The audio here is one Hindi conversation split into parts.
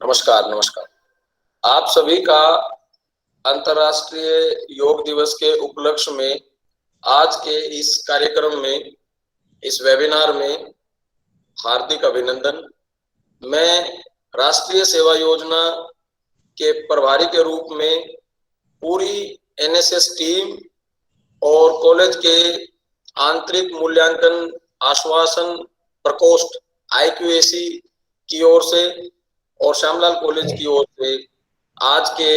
नमस्कार नमस्कार। आप सभी का अंतर्राष्ट्रीय योग दिवस के उपलक्ष्य में आज के इस कार्यक्रम में, इस वेबिनार में हार्दिक अभिनंदन। मैं राष्ट्रीय सेवा योजना के प्रभारी के रूप में पूरी एनएसएस टीम और कॉलेज के आंतरिक मूल्यांकन आश्वासन प्रकोष्ठ आईक्यूएसी की ओर से और श्यामलाल कॉलेज की ओर से आज के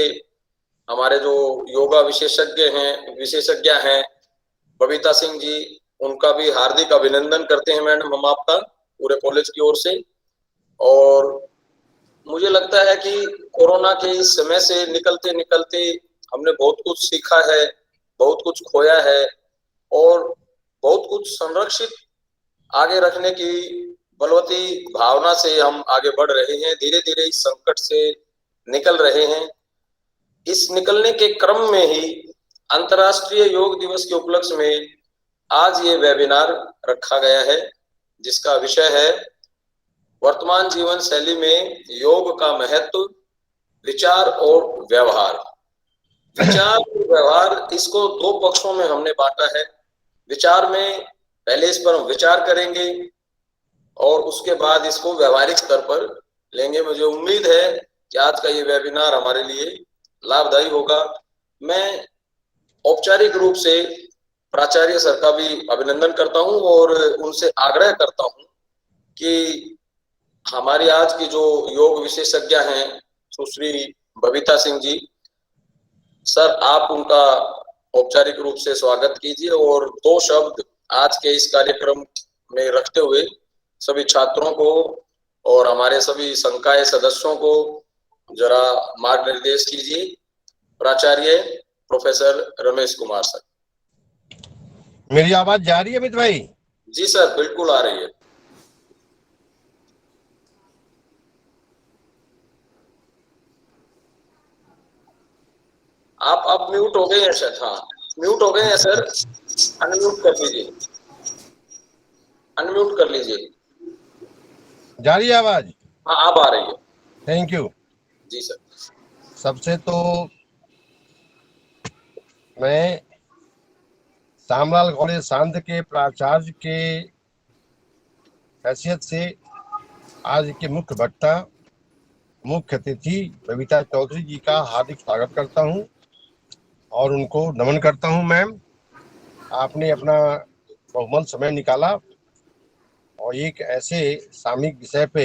हमारे जो योगा विशेषज्ञ हैं बबीता सिंह जी, उनका भी हार्दिक अभिनंदन करते हैं मैडम हम आपका पूरे कॉलेज की ओर से। और मुझे लगता है कि कोरोना के इस समय से निकलते निकलते हमने बहुत कुछ सीखा है, बहुत कुछ खोया है और बहुत कुछ संरक्षित आगे रखने की बलवती भावना से हम आगे बढ़ रहे हैं। धीरे धीरे इस संकट से निकल रहे हैं। इस निकलने के क्रम में ही अंतर्राष्ट्रीय योग दिवस के उपलक्ष्य में आज ये वेबिनार रखा गया है, जिसका विषय है वर्तमान जीवन शैली में योग का महत्व, विचार और व्यवहार। विचार और व्यवहार, इसको दो पक्षों में हमने बांटा है। विचार में पहले इस पर हम विचार करेंगे और उसके बाद इसको व्यवहारिक स्तर पर लेंगे। मुझे उम्मीद है कि आज का ये वेबिनार हमारे लिए लाभदायी होगा। मैं औपचारिक रूप से प्राचार्य सर का भी अभिनंदन करता हूं और उनसे आग्रह करता हूं कि हमारी आज की जो योग विशेषज्ञ हैं सुश्री बबीता सिंह जी, सर आप उनका औपचारिक रूप से स्वागत कीजिए और दो शब्द आज के इस कार्यक्रम में रखते हुए सभी छात्रों को और हमारे सभी संकाय सदस्यों को जरा मार्गनिर्देश कीजिए। प्राचार्य प्रोफेसर रमेश कुमार सर। मेरी आवाज जा रही है अमित भाई? जी सर, बिल्कुल आ रही है। आप अब म्यूट हो गए हैं सर। हाँ, म्यूट हो गए हैं सर, अनम्यूट कर लीजिए, अनम्यूट कर लीजिए। जा रही है आवाज? हाँ, अब आ रही है। Thank you ji sir. सबसे तो मैं श्यामलाल कॉलेज सांध के प्राचार्य के हैसियत से आज के मुख्य वक्ता, मुख्य अतिथि बबीता चौधरी जी का हार्दिक स्वागत करता हूं और उनको नमन करता हूं। मैम, आपने अपना बहुमूल्य समय निकाला और एक ऐसे सामयिक विषय पे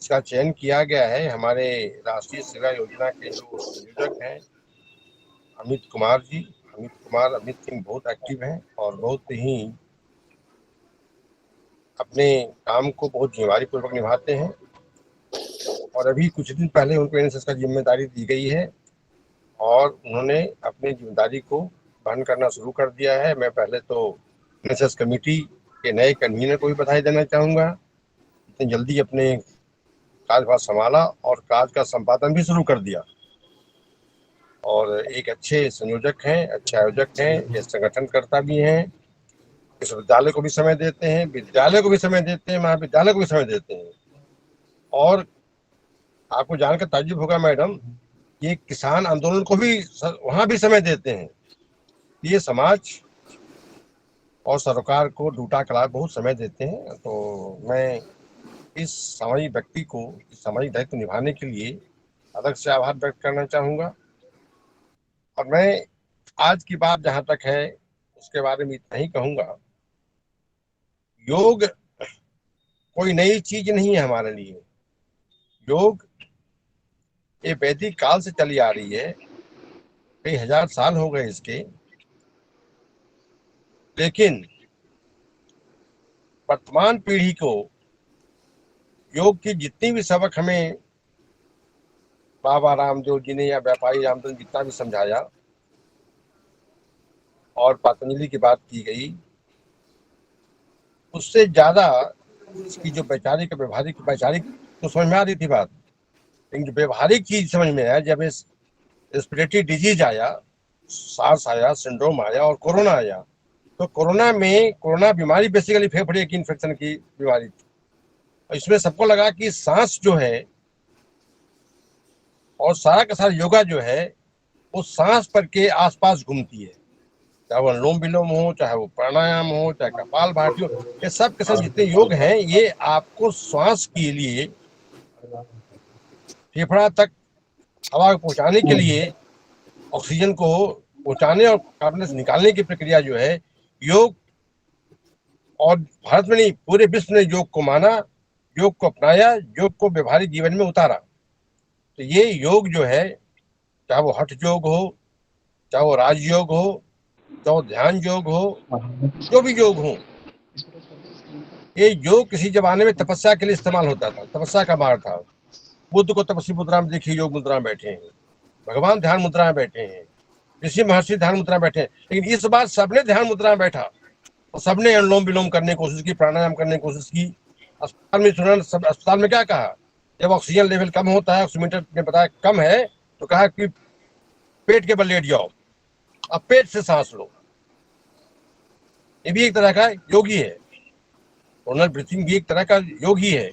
इसका चयन किया गया है। हमारे राष्ट्रीय सेवा योजना के जो संयोजक हैं अमित कुमार सिंह बहुत एक्टिव हैं और बहुत ही अपने काम को बहुत जिम्मेदारी पूर्वक निभाते हैं और अभी कुछ दिन पहले उनको एनएसएस का जिम्मेदारी दी गई है और उन्होंने अपनी जिम्मेदारी को वहन करना शुरू कर दिया है। मैं पहले तो एनएसएस कमेटी के नए कन्वीनर को भी बधाई देना चाहूँगा, इतनी जल्दी अपने कार्यभार संभाला और कार्य का संपादन भी शुरू कर दिया। और एक अच्छे संयोजक हैं, अच्छे आयोजक हैं, ये संगठनकर्ता भी हैं, विश्वविद्यालय को भी समय देते हैं, विद्यालय को भी समय देते हैं, महाविद्यालय को भी समय देते हैं। और आपको जानकर ताज्जुब होगा मैडम, ये किसान आंदोलन को भी वहां भी समय देते हैं। ये समाज और सरकार को डूटा कला बहुत समय देते हैं। तो मैं इस सामाजिक व्यक्ति को सामाजिक दायित्व निभाने के लिए अलग से आभार व्यक्त करना चाहूँगा। और मैं आज की बात जहाँ तक है उसके बारे में इतना ही कहूँगा, योग कोई नई चीज नहीं है हमारे लिए। योग ये वैदिक काल से चली आ रही है, कई हजार साल हो गए इसके। लेकिन वर्तमान पीढ़ी को योग की जितनी भी सबक हमें बाबा रामदेव जी ने या व्यापारी रामदेव जितना भी समझाया और पतंजलि की बात की गई, उससे ज्यादा इसकी जो वैचारिक तो समझ में आ रही थी बात, लेकिन जो व्यवहारिक चीज समझ में आया जब इस रेस्पिरेटरी डिजीज आया, सार्स आया, सिंड्रोम आया और कोरोना आया। तो कोरोना बीमारी बेसिकली फेफड़े की इन्फेक्शन की बीमारी थी। इसमें सबको लगा कि सांस जो है और सारा का सारा योगा जो है वो सांस पर के आसपास घूमती है, चाहे वो अनुलोम विलोम हो, चाहे वो प्राणायाम हो, चाहे कपाल भाती हो। ये सब के सब जितने योग हैं ये आपको श्वास के लिए फेफड़ा तक हवा को पहुंचाने के लिए, ऑक्सीजन को पहुंचाने और कार्बन डाइऑक्साइड निकालने की प्रक्रिया जो है योग, और भारत में नहीं पूरे विश्व ने योग को माना, योग को अपनाया, योग को व्यवहारिक जीवन में उतारा। तो ये योग जो है, चाहे वो हठ योग हो, चाहे वो राजयोग हो, चाहे वो ध्यान योग हो, जो भी योग हो, ये योग किसी जमाने में तपस्या के लिए इस्तेमाल होता था, तपस्या का मार्ग था। बुद्ध को तपस्वी मुद्रा में देखिए, योग मुद्रा में बैठे हैं, भगवान ध्यान मुद्रा में बैठे हैं, ऋषि महर्षि ध्यान मुद्रा में बैठे हैं। लेकिन इस बार सबने ध्यान मुद्रा में बैठा और सबने अनुलोम विलोम करने की कोशिश की, प्राणायाम करने की कोशिश की। अस्पताल में सुना, सब अस्पताल में क्या कहा, जब ऑक्सीजन लेवल कम होता है, ऑक्सीमीटर ने बताया कम है, तो कहा कि पेट के बल लेट जाओ, अब पेट से सांस लो। ये भी एक तरह का योगी है, ओनर ब्रीथिंग भी एक तरह का योग ही है।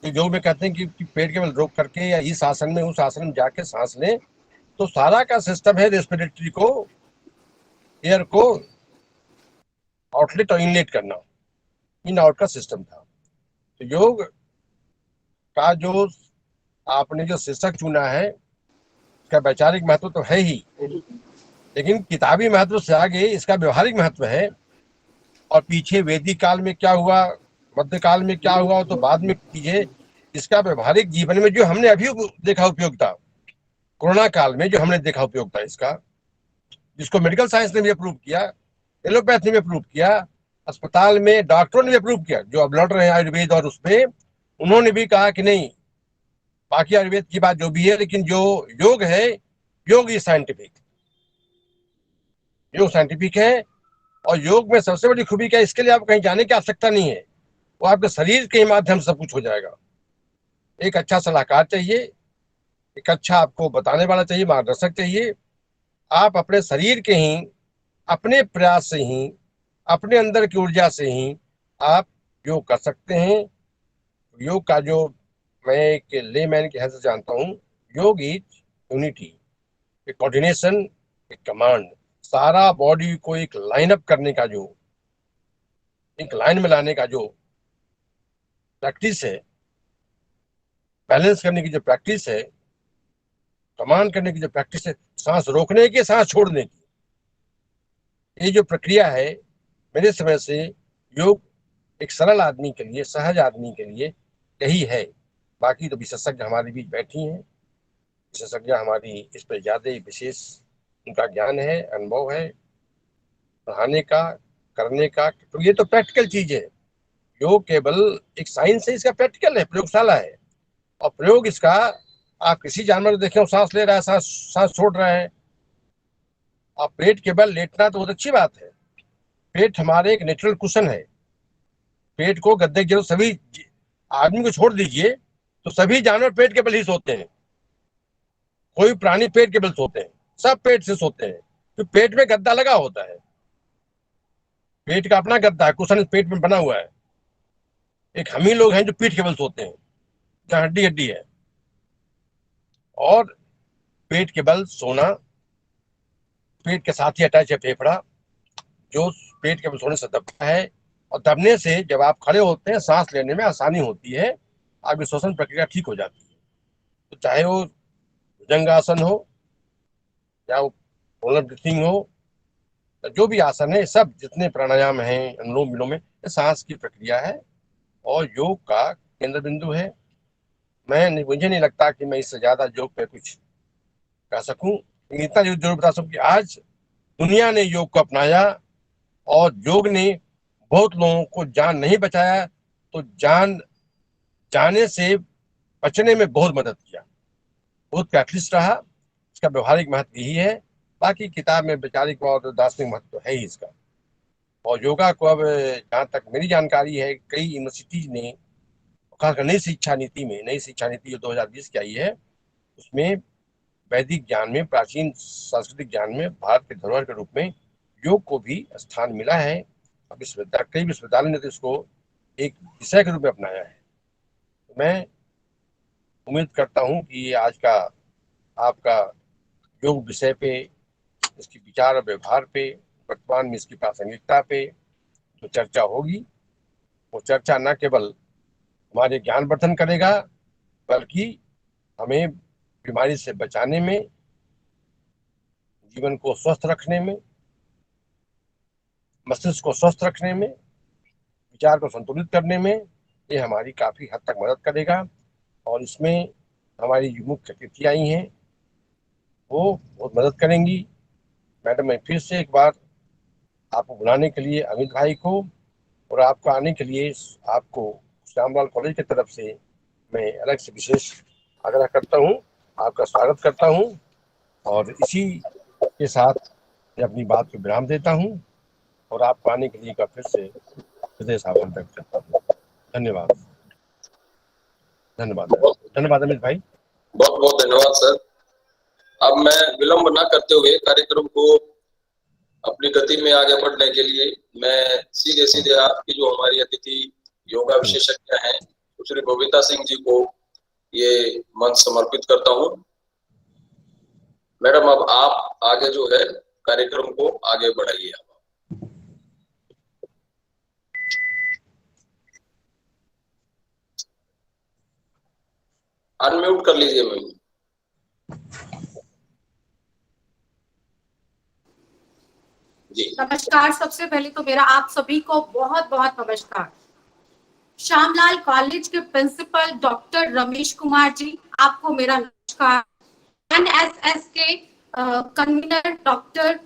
तो योग में कहते हैं कि पेट के बल रोक करके या इस आसन में उस आसन में जाके सांस लें, तो सारा का सिस्टम है रेस्पिरेटरी को, एयर को आउटलेट और इनलेट करना, इन आउट का सिस्टम था। तो योग का जो आपने जो शीर्षक चुना है इसका वैचारिक महत्व तो है ही, लेकिन किताबी महत्व से आगे इसका व्यवहारिक महत्व है। और पीछे वैदिक काल में क्या हुआ, मध्यकाल में क्या हुआ, तो बाद में कीजिए। इसका व्यवहारिक जीवन में जो हमने अभी देखा उपयोगिता, कोरोना काल में जो हमने देखा उपयोगिता इसका, जिसको मेडिकल साइंस ने भी अप्रूव किया, एलोपैथी ने अप्रूव किया, अस्पताल में डॉक्टरों ने भी अप्रूव किया, जो अब लड़ रहे हैं आयुर्वेद और उसमें, उन्होंने भी कहा कि नहीं, बाकी आयुर्वेद की बात जो भी है, लेकिन जो योग है, योग इज साइंटिफिक, योग साइंटिफिक है। और योग में सबसे बड़ी खूबी क्या है, इसके लिए आपको कहीं जाने की आवश्यकता नहीं है, वो आपके शरीर के माध्यम से सब कुछ हो जाएगा। एक अच्छा सलाहकार चाहिए, एक अच्छा आपको बताने वाला चाहिए, मार्गदर्शक चाहिए। आप अपने शरीर के ही, अपने प्रयास से ही, अपने अंदर की ऊर्जा से ही आप योग कर सकते हैं। योग का जो मैं एक लेमैन के हैसियत से जानता हूँ, योग इज यूनिटी, एक कोऑर्डिनेशन, एक कमांड, सारा बॉडी को एक लाइन अप करने का जो, एक लाइन में लाने का जो प्रैक्टिस है, बैलेंस करने की जो प्रैक्टिस है, कमांड करने की जो प्रैक्टिस है, सांस रोकने की, सांस छोड़ने की, ये जो प्रक्रिया है, मेरे समय से योग एक सरल आदमी के लिए, सहज आदमी के लिए यही है। बाकी तो विशेषज्ञ हमारे बीच बैठी हैं, विशेषज्ञ हमारी इस पर ज्यादा विशेष उनका ज्ञान है, अनुभव है पढ़ाने का, करने का। तो ये तो प्रैक्टिकल चीज है, योग केवल एक साइंस है, इसका प्रैक्टिकल है, प्रयोगशाला है। और प्रयोग इसका, आप किसी जानवर को देखें, सांस ले रहा है, सांस सांस छोड़ रहा है। आप पेट के बल लेटना तो बहुत अच्छी बात है, पेट हमारे एक नेचुरल कुशन है। पेट को गद्दे की जरूरत, सभी आदमी को छोड़ दीजिए तो सभी जानवर पेट के बल ही सोते हैं, कोई प्राणी पेट के बल सोते हैं, सब पेट से सोते हैं। तो पेट में गद्दा लगा होता है, पेट का अपना गद्दा है, कुशन पेट में बना हुआ है। एक हम ही लोग हैं जो पीठ के बल सोते हैं, जहाँ हड्डी हड्डी है। और पेट के बल सोना, पेट के साथ ही अटैच है फेफड़ा, जो पेट के बल सोने से दबता है, और दबने से जब आप खड़े होते हैं सांस लेने में आसानी होती है, आपकी श्वसन प्रक्रिया ठीक हो जाती है। तो चाहे वो भुजंगासन हो, या वो पोलर ब्रीथिंग हो, जो भी आसन है, सब जितने प्राणायाम हैं, अनुलोम विलोम में, ये सांस की प्रक्रिया है और योग का केंद्र बिंदु है। मुझे नहीं लगता कि मैं इससे ज्यादा योग पे कुछ कह सकूं, इतना जरूर बता सकूं कि आज दुनिया ने योग को अपनाया और योग ने बहुत लोगों को जान नहीं बचाया, तो जान जाने से बचने में बहुत मदद किया, बहुत कैटलिस्ट रहा। इसका व्यवहारिक महत्व यही है, बाकी किताब में वैचारिक और दार्शनिक महत्व तो है ही इसका। और योगा को अब जहाँ तक मेरी जानकारी है, कई यूनिवर्सिटीज ने, खासकर नई शिक्षा नीति जो 2020 की आई है, उसमें वैदिक ज्ञान में, प्राचीन सांस्कृतिक ज्ञान में भारत के धरोहर के रूप में योग को भी स्थान मिला है। अब कई विश्वविद्यालय ने तो इसको एक विषय के रूप में अपनाया है। तो मैं उम्मीद करता हूँ कि आज का आपका योग विषय पे, इसकी विचार और व्यवहार पे, वर्तमान में इसकी प्रासंगिकता पे जो चर्चा होगी, वो चर्चा न केवल हमारे ज्ञान वर्धन करेगा, बल्कि हमें बीमारी से बचाने में, जीवन को स्वस्थ रखने में, मस्तिष्क को स्वस्थ रखने में, विचार को संतुलित करने में ये हमारी काफी हद तक मदद करेगा। और इसमें हमारी जो मुख्य अतिथि आई हैं वो बहुत मदद करेंगी। मैडम, मैं फिर से एक बार आपको बुलाने के लिए, अमित भाई को, और आपको आने के लिए आपको श्यामलाल कॉलेज की तरफ से मैं अलग से विशेष आग्रह करता हूँ, आपका स्वागत करता हूँ। और इसी के साथ मैं अपनी बात को विराम देता हूँ और आपको आने के लिए एक बार फिर से हृदय से आभार व्यक्त करता हूँ। धन्यवाद। धन्यवाद। धन्यवाद अमित भाई। बहुत बहुत धन्यवाद सर। अब मैं विलंब न करते हुए कार्यक्रम को अपनी गति में आगे बढ़ने के लिए मैं सीधे सीधे आपकी जो हमारी अतिथि योगा विशेषज्ञ हैं श्री बबीता सिंह जी को ये मंच समर्पित करता हूँ। मैडम, अब आप आगे जो है कार्यक्रम को आगे बढ़ाइए। अनम्यूट कर लीजिए मैम। जी नमस्कार। सबसे पहले तो मेरा आप सभी को बहुत बहुत नमस्कार। श्यामलाल कॉलेज के प्रिंसिपल डॉक्टर रमेश कुमार जी, आपको मेरा नमस्कार। एनएसएस के कन्वीनर डॉक्टर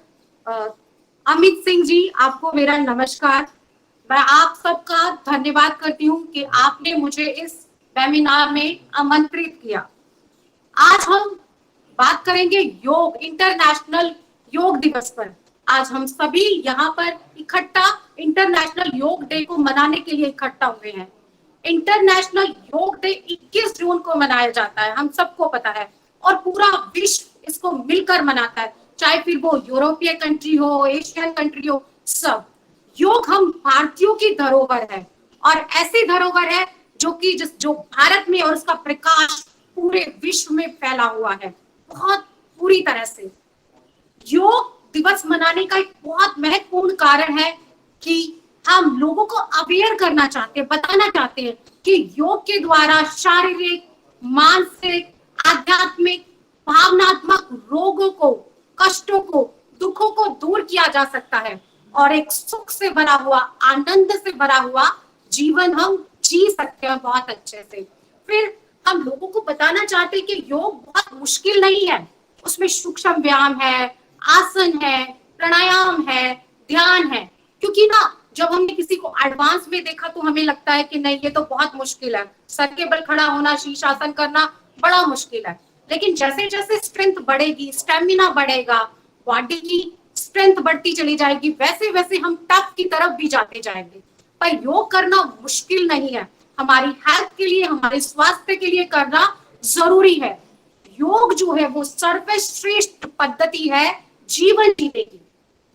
अमित सिंह जी, आपको मेरा नमस्कार। मैं आप सबका धन्यवाद करती हूँ कि आपने मुझे इस वेबिनार में आमंत्रित किया। आज हम बात करेंगे योग, इंटरनेशनल योग दिवस पर। आज हम सभी यहाँ पर इकट्ठा इंटरनेशनल योग डे को मनाने के लिए इकट्ठा हुए हैं। इंटरनेशनल योग डे 21 जून को मनाया जाता है, हम सबको पता है, और पूरा विश्व इसको मिलकर मनाता है, चाहे फिर वो यूरोपीय कंट्री हो, एशियन कंट्री हो, सब। योग हम भारतीयों की धरोहर है, और ऐसी धरोहर है जो भारत में, और उसका प्रकाश पूरे विश्व में फैला हुआ है बहुत पूरी तरह से। योग दिवस मनाने का एक बहुत महत्वपूर्ण कारण है कि हम लोगों को अवेयर करना चाहते हैं, बताना चाहते हैं कि योग के द्वारा शारीरिक, मानसिक, आध्यात्मिक, भावनात्मक रोगों को, कष्टों को, दुखों को दूर किया जा सकता है और एक सुख से भरा हुआ, आनंद से भरा हुआ जीवन हम जी सकते हैं बहुत अच्छे से। फिर हम लोगों को बताना चाहते हैं कि योग बहुत मुश्किल नहीं है, उसमें सूक्ष्म व्यायाम है, आसन है, प्राणायाम है, ध्यान है। क्योंकि ना जब हमने किसी को एडवांस में देखा तो हमें लगता है कि नहीं, ये तो बहुत मुश्किल है, सर के बल खड़ा होना, शीर्षासन करना बड़ा मुश्किल है। लेकिन जैसे जैसे स्ट्रेंथ बढ़ेगी, स्टेमिना बढ़ेगा, बॉडी की स्ट्रेंथ बढ़ती चली जाएगी, वैसे वैसे हम टफ की तरफ भी जाते जाएंगे। पर योग करना मुश्किल नहीं है, हमारी हेल्थ के लिए, हमारे स्वास्थ्य के लिए करना जरूरी है। योग जो है वो सर्वश्रेष्ठ पद्धति है जीवन जीने की।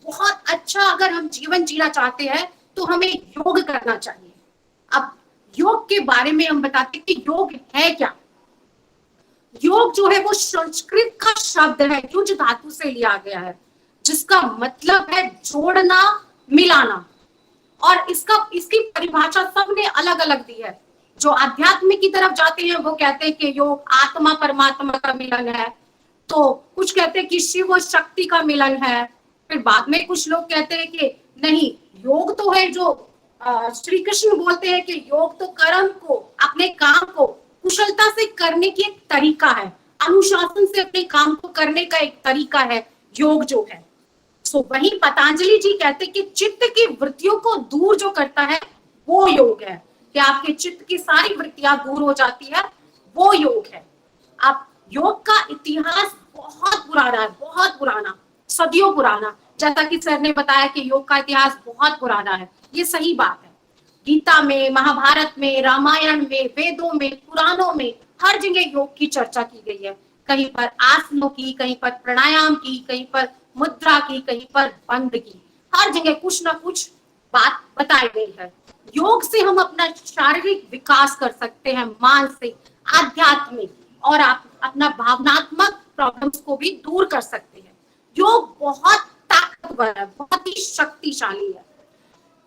बहुत अच्छा अगर हम जीवन जीना चाहते हैं तो हमें योग करना चाहिए। अब योग के बारे में हम बताते हैं कि योग है क्या। योग जो है वो संस्कृत का शब्द है, युज धातु से लिया गया है, जिसका मतलब है जोड़ना, मिलाना। और इसकी परिभाषा सबने अलग अलग दी है। जो आध्यात्म की तरफ जाते हैं वो कहते हैं कि योग आत्मा परमात्मा का मिलन है, तो कुछ कहते हैं कि शिव और शक्ति का मिलन है। फिर बाद में कुछ लोग कहते हैं कि नहीं, योग तो है जो श्री कृष्ण बोलते हैं कि योग तो कर्म को, अपने काम को कुशलता से करने की एक तरीका है, अनुशासन से अपने काम को करने का एक तरीका है योग जो है। सो वही पतंजलि जी कहते हैं कि चित्त की वृत्तियों को दूर जो करता है वो योग है, कि आपके चित्त की सारी वृत्तियां दूर हो जाती है, वो योग है। अब योग का इतिहास बहुत पुराना है, बहुत पुराना, सदियों पुराना। जैसा कि सर ने बताया कि योग का इतिहास बहुत पुराना है, ये सही बात है। गीता में, महाभारत में, रामायण में, वेदों में, पुराणों में हर जगह योग की चर्चा की गई है। कहीं पर आसनों की, कहीं पर प्राणायाम की, कहीं पर मुद्रा की, कहीं पर बंद की, हर जगह कुछ ना कुछ बात बताई गई है। योग से हम अपना शारीरिक विकास कर सकते हैं, मानसिक, आध्यात्मिक, और आप अपना भावनात्मक प्रॉब्लम्स को भी दूर कर सकते हैं। योग बहुत ताकतवर है, बहुत ही शक्तिशाली है।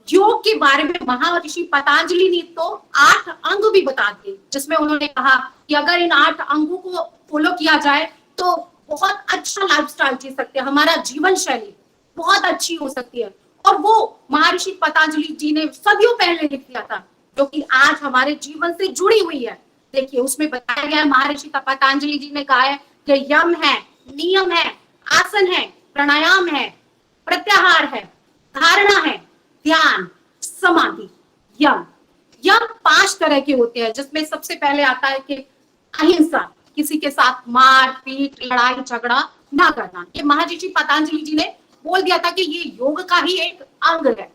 योग के बारे में महर्षि पतंजलि ने तो 8 अंग भी बता दिए, जिसमें उन्होंने कहा कि अगर इन 8 अंगों को फॉलो किया जाए तो बहुत अच्छा लाइफस्टाइल जी सकते हैं, हमारा जीवन शैली बहुत अच्छी हो सकती है। और वो महर्षि पतंजलि जी ने सदियों पहले लिख दिया था, जो कि आज हमारे जीवन से जुड़ी हुई है। देखिए उसमें बताया गया है, महर्षि पतंजलि जी ने कहा है कि यम है, नियम है, आसन है, प्राणायाम है, प्रत्याहार है, धारणा है, ध्यान, समाधि। यम 5 तरह के होते हैं, जिसमें सबसे पहले आता है कि अहिंसा, किसी के साथ मार पीट लड़ाई झगड़ा ना करना। ये महर्षि पतंजलि जी ने बोल दिया था कि ये योग का ही एक अंग है।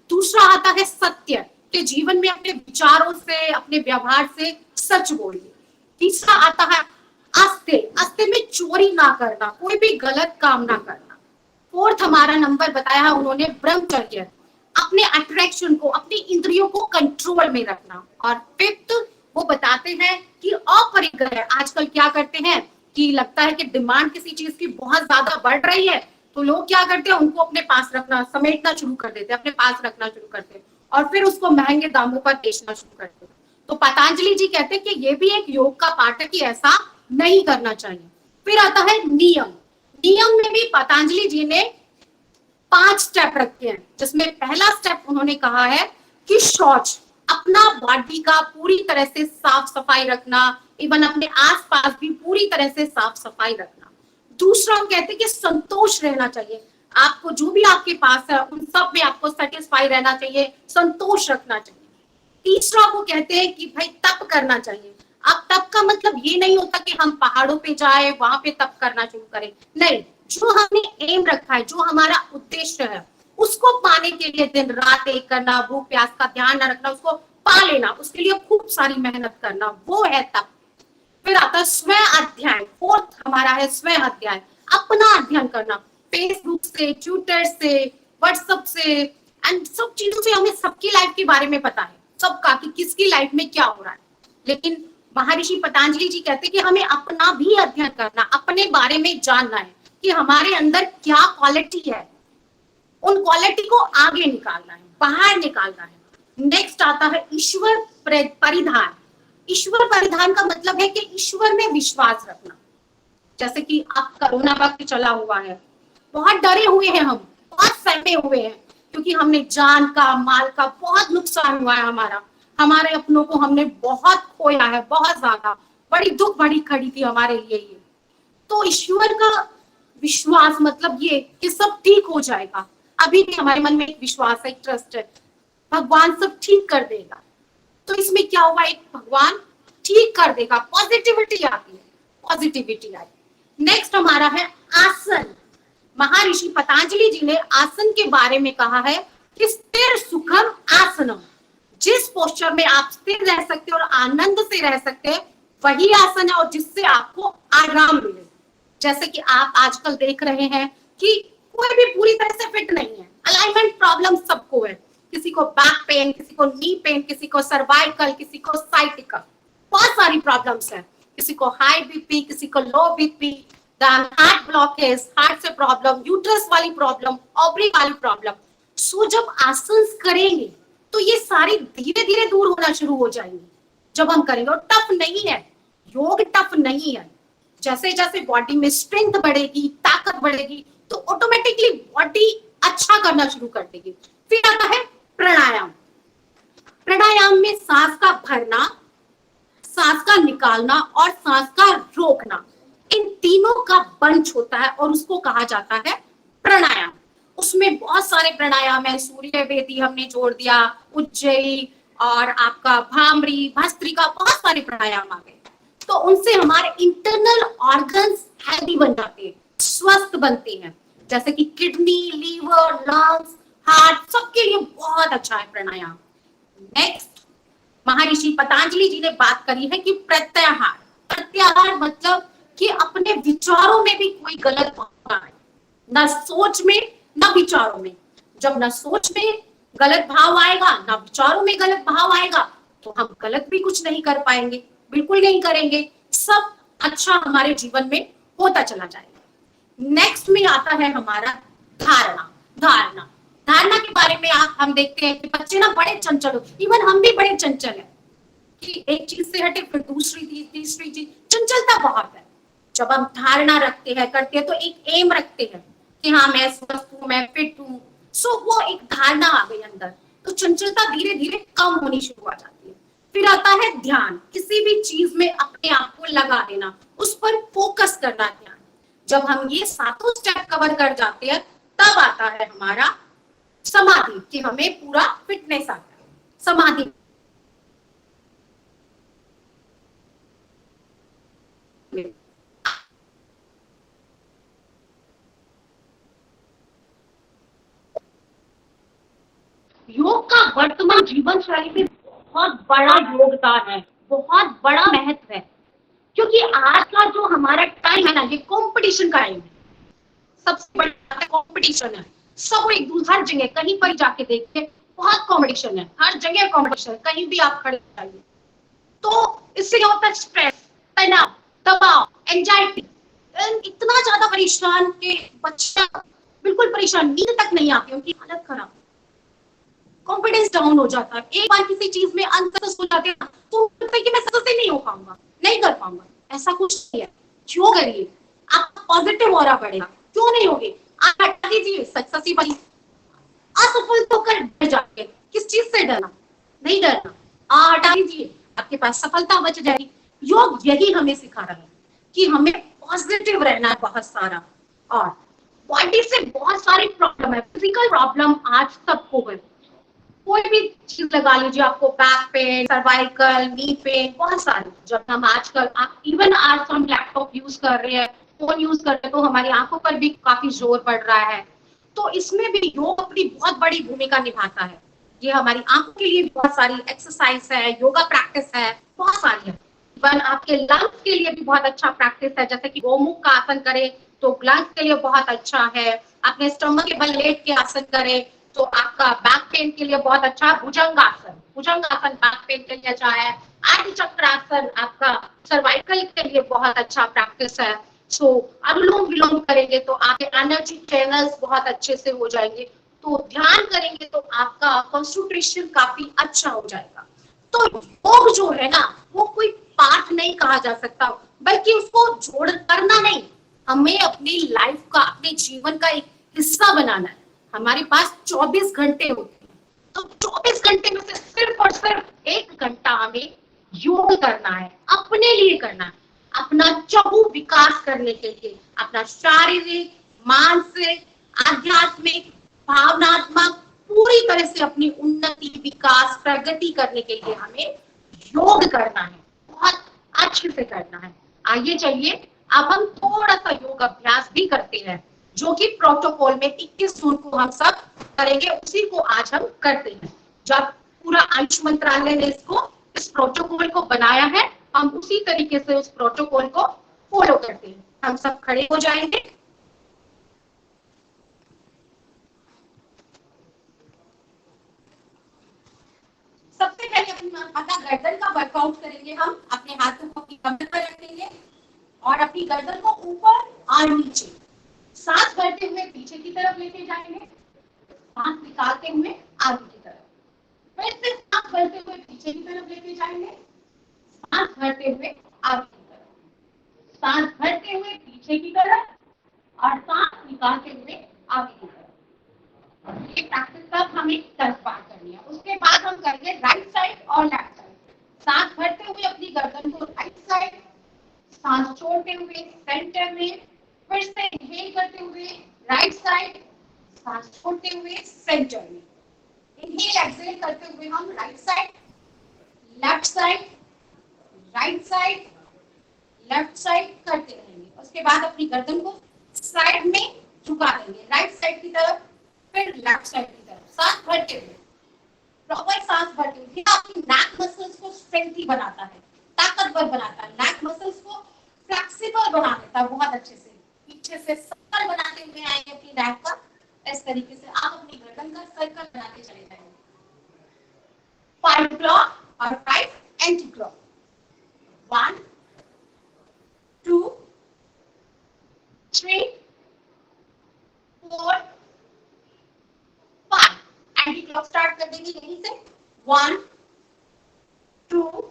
दूसरा आता है सत्य, कि जीवन में अपने विचारों से अपने व्यवहार से सच बोलिए। तीसरा आता है आस्ते में चोरी ना करना, कोई भी गलत काम ना करना। फोर्थ हमारा नंबर बताया है उन्होंने ब्रह्मचर्य, अपने अट्रैक्शन को, अपनी इंद्रियों को कंट्रोल में रखना। और फिफ्थ वो बताते हैं कि अपरिग्रह, आजकल क्या करते हैं कि लगता है कि डिमांड किसी चीज की बहुत ज्यादा बढ़ रही है, तो लोग क्या करते हैं, उनको अपने पास रखना, समेटना शुरू कर देते हैं, अपने पास रखना शुरू करते हैं और फिर उसको महंगे दामों पर बेचना शुरू करते हैं। तो पतंजलि जी कहते हैं कि ये भी एक योग का पार्ट है कि ऐसा नहीं करना चाहिए। फिर आता है नियम में भी पतंजलि जी ने 5 स्टेप रखे हैं, जिसमें पहला स्टेप उन्होंने कहा है कि शौच, अपना बॉडी का पूरी तरह से साफ सफाई रखना, इवन अपने आसपास भी पूरी तरह से साफ सफाई रखना। दूसरा कहते हैं कि संतोष रहना चाहिए, आपको जो भी आपके पास है उन सब में आपको सेटिस्फाई रहना चाहिए, संतोष रखना चाहिए। तीसरा वो कहते हैं कि भाई तप करना चाहिए। अब तप का मतलब ये नहीं होता कि हम पहाड़ों पे जाए वहां पे तप करना शुरू करें, नहीं, जो हमने एम रखा है, जो हमारा उद्देश्य है, उसको पाने के लिए दिन रात एक करना, भूख प्यास का ध्यान न रखना, उसको पा लेना, उसके लिए खूब सारी मेहनत करना, वो है तप। फिर आता है स्व अध्ययन, फोर्थ हमारा है स्व अध्ययन, अपना अध्ययन करना, फेसबुक से, ट्विटर से, व्हाट्सएप से एंड सब चीजों से हमें सबकी लाइफ के बारे में पता है, सबका कि किसकी लाइफ में क्या हो रहा है। लेकिन महर्षि पतंजलि जी कहते हैं कि हमें अपना भी अध्ययन करना, अपने बारे में जानना है कि हमारे अंदर क्या क्वालिटी है, उन क्वालिटी को आगे निकालना है, बाहर निकालना है। नेक्स्ट आता है ईश्वर परिधान। ईश्वर परिधान का मतलब है कि ईश्वर में विश्वास रखना। जैसे कि अब कोरोना वक्त चला हुआ है, बहुत डरे हुए हैं हम, बहुत सहमे हुए हैं, क्योंकि हमने जान का, माल का बहुत नुकसान हुआ है, हमारे अपनों को हमने बहुत खोया है, बहुत ज्यादा, बड़ी दुख बड़ी खड़ी थी हमारे लिए ये। तो ईश्वर का विश्वास मतलब ये कि सब ठीक हो जाएगा। अभी भी हमारे मन में एक विश्वास है, एक ट्रस्ट है, भगवान सब ठीक कर देगा। तो इसमें क्या हुआ, एक भगवान ठीक कर देगा, पॉजिटिविटी आती है, पॉजिटिविटी आई। नेक्स्ट हमारा है आसन। महर्षि पतंजलि जी ने आसन के बारे में कहा है कि स्थिर सुखम आसनम, जिस पोस्चर में आप स्थिर रह सकते हैं और आनंद से रह सकते हैं, वही आसन है और जिससे आपको आराम मिले। जैसे कि आप आजकल देख रहे हैं कि कोई भी पूरी तरह से फिट नहीं है, अलाइनमेंट प्रॉब्लम सबको है, किसी को बैक पेन, किसी को नी पेन, किसी को सर्वाइकल, किसी को साइटिका, बहुत सारी प्रॉब्लम्स है, किसी को हाई बीपी, किसी को लो बीपी, हार्ट ब्लॉकेज, हार्ट से प्रॉब्लम, यूट्रस वाली प्रॉब्लम, ओवरी वाली प्रॉब्लम। सो जब आसन करेंगे तो ये सारी धीरे धीरे दूर होना शुरू हो जाएंगी जब हम करेंगे। और टफ नहीं है, योग टफ नहीं है। जैसे जैसे बॉडी में स्ट्रेंथ बढ़ेगी, ताकत बढ़ेगी, तो ऑटोमेटिकली बॉडी अच्छा करना शुरू कर देगी। फिर आता है प्राणायाम। प्राणायाम में सांस का भरना, सांस का निकालना और सांस का रोकना, इन तीनों का बंच होता है और उसको कहा जाता है प्राणायाम। उसमें बहुत सारे प्राणायाम है, सूर्य वेदी हमने जोड़ दिया, उज्जयी और आपका भामरी, भस्त्रिका, बहुत सारे प्राणायाम आ गए। तो उनसे हमारे इंटरनल ऑर्गन्स हेल्दी बन जाते हैं, स्वस्थ बनते हैं, जैसे कि किडनी, लीवर, लंग्स, हार्ट, सबके लिए बहुत अच्छा है प्राणायाम। नेक्स्ट महर्षि पतंजलि जी ने बात करी है कि प्रत्याहार। प्रत्याहार मतलब कि अपने विचारों में भी कोई गलत भावना है, न सोच में न विचारों में। जब न सोच में गलत भाव आएगा, न विचारों में गलत भाव आएगा, तो हम गलत भी कुछ नहीं कर पाएंगे, बिल्कुल नहीं करेंगे, सब अच्छा हमारे जीवन में होता चला जाएगा। नेक्स्ट में आता है हमारा धारणा। धारणा धारणा के बारे में हम देखते हैं कि बच्चे ना बड़े चंचल होते, इवन हम भी बड़े चंचल हैं कि एक चीज से हटे फिर दूसरी चीज, तीसरी चीज, चंचलता बहुत है। जब हम धारणा रखते हैं, करते हैं, तो एक एम रखते हैं कि हाँ मैं स्वस्थ हूँ, मैं फिट हूँ, सो वो एक धारणा आ गई अंदर, तो चंचलता धीरे धीरे कम होनी शुरू हो जाती है। फिर आता है ध्यान, किसी भी चीज में अपने आप को लगा देना, उस पर फोकस करना ध्यान। जब हम ये सातों स्टेप कवर कर जाते हैं, तब आता है हमारा समाधि, कि हमें पूरा फिटनेस आता है। समाधि योग का वर्तमान जीवन शैली में बहुत बड़ा योगदान है, बहुत बड़ा महत्व है, क्योंकि आज का जो हमारा टाइम है ना, ये कंपटीशन का टाइम है। सबसे बड़ा कंपटीशन है, सब एक दूसरे, हर जगह कहीं पर जाके देखिए बहुत कंपटीशन है, हर जगह कंपटीशन, कहीं भी आप खड़े जाइए। तो इससे क्या होता है, स्ट्रेस, तनाव, दबाव, एंजाइटी, इतना ज्यादा परेशान कि बच्चा बिल्कुल परेशान, नींद तक नहीं आती, उनकी हालत खराब, कॉन्फिडेंस डाउन हो जाता है। एक बार किसी चीज में अनसक्सेसफुल जाते हैं तो लगता है कि मैं सक्सेस नहीं हो पाऊंगा, नहीं कर पाऊंगा। ऐसा कुछ नहीं है, क्यों करिए, आपका पॉजिटिव ऑरा बढ़ेगा, क्यों नहीं होगी। आप हटा दीजिए सक्सेस ही बनी, असफल तो कर डर जाके, किस चीज से डरना, नहीं डरना, हटा दीजिए, आपके पास सफलता बच जाएगी। योग यही हमें सिखा रहा है कि हमें पॉजिटिव रहना है बहुत सारा। और बॉडी से बहुत सारी प्रॉब्लम है, फिजिकल प्रॉब्लम आज सबको है, कोई भी चीज लगा लीजिए, आपको back pain, cervical, knee pain, बहुत सारे। जब हम आजकल इवन आज हम लैपटॉप यूज कर रहे हैं, फोन यूज कर रहे हैं, तो हमारी आंखों पर भी काफी जोर पड़ रहा है। तो इसमें भी योग अपनी बहुत बड़ी भूमिका निभाता है। ये हमारी आंखों के लिए बहुत सारी एक्सरसाइज है, योगा प्रैक्टिस है, बहुत सारी है। इवन आपके लंग्स के लिए भी बहुत अच्छा प्रैक्टिस है, जैसे कि गोमुख का आसन करें तो लंग्स के लिए बहुत अच्छा है। अपने स्टमक के बल लेट के आसन करें तो आपका बैक पेन के लिए बहुत अच्छा है। भुजंगासन, भुजंगासन बैक पेन के लिए अच्छा है। आदि चक्रासन आपका सर्वाइकल के लिए बहुत अच्छा प्रैक्टिस है। सो अनुलोम विलोम करेंगे तो आपके एनर्जी चैनल्स बहुत अच्छे से हो जाएंगे। तो ध्यान करेंगे तो आपका कंसंट्रेशन काफी अच्छा हो जाएगा। तो योग जो है ना, वो कोई पाठ नहीं कहा जा सकता, बल्कि उसको जोड़ करना नहीं, हमें अपनी लाइफ का, अपने जीवन का एक हिस्सा बनाना है। हमारे पास 24 घंटे होते हैं, तो 24 घंटे में से सिर्फ और सिर्फ 1 घंटा हमें योग करना है, अपने लिए करना है, अपना चहु विकास करने के लिए, अपना शारीरिक, मानसिक, आध्यात्मिक, भावनात्मक, पूरी तरह से अपनी उन्नति, विकास, प्रगति करने के लिए हमें योग करना है, बहुत अच्छे से करना है। आइए चलिए अब हम थोड़ा सा योग अभ्यास भी करते हैं, जो कि प्रोटोकॉल में 21 जून को हम सब करेंगे, उसी को आज हम करते हैं। जब पूरा आयुष मंत्रालय ने इस प्रोटोकॉल को बनाया है, हम उसी तरीके से उस प्रोटोकॉल को फॉलो करते हैं। हम सब खड़े हो जाएंगे, सबसे पहले अपना गर्दन का वर्कआउट करेंगे। हम अपने हाथों को अपनी कमर पर रखेंगे और अपनी गर्दन को ऊपर और नीचे, सांस भरते हुए पीछे की तरफ लेके जाएंगे, सांस निकालते हुए आगे की तरफ, फिर से सांस भरते हुए पीछे की तरफ लेके जाएंगे, सांस भरते हुए आगे की तरफ, सांस भरते हुए पीछे की तरफ और सांस निकालते हुए आगे की तरफ। ये प्रैक्टिस कब हमें 10 बार करनी है। उसके बाद हम करेंगे राइट साइड और लेफ्ट साइड। सांस भरते हुए अपनी गर्दन को राइट साइड, सांस छोड़ते हुए सेंटर में, फिर से इनहेल करते हुए राइट साइड, सांस छोड़ते हुए सेंटर में, इनहेल एक्सहेल करते हुए हम right side, left side, right side, left side करते रहेंगे। उसके बाद अपनी गर्दन को साइड में झुका देंगे, राइट साइड की तरफ, फिर लेफ्ट साइड की तरफ, सांस भरते हुए, प्रॉपर सांस भरते हुए। आपकी नेक मसल्स को स्ट्रेंथी बनाता है, ताकतवर बनाता है, नेक मसल्स को फ्लेक्सिबल बना देता है बहुत अच्छे से। पीछे से सर्कल बनाते हुए आएंगे अपनी नेक का, इस तरीके से आप अपनी गर्दन का सर्कल बनाते चले जाएंगे। 5 क्लॉक और 5 एंटी क्लॉक, 1 2 क्लॉक स्टार्ट कर देंगे यहीं से 1 2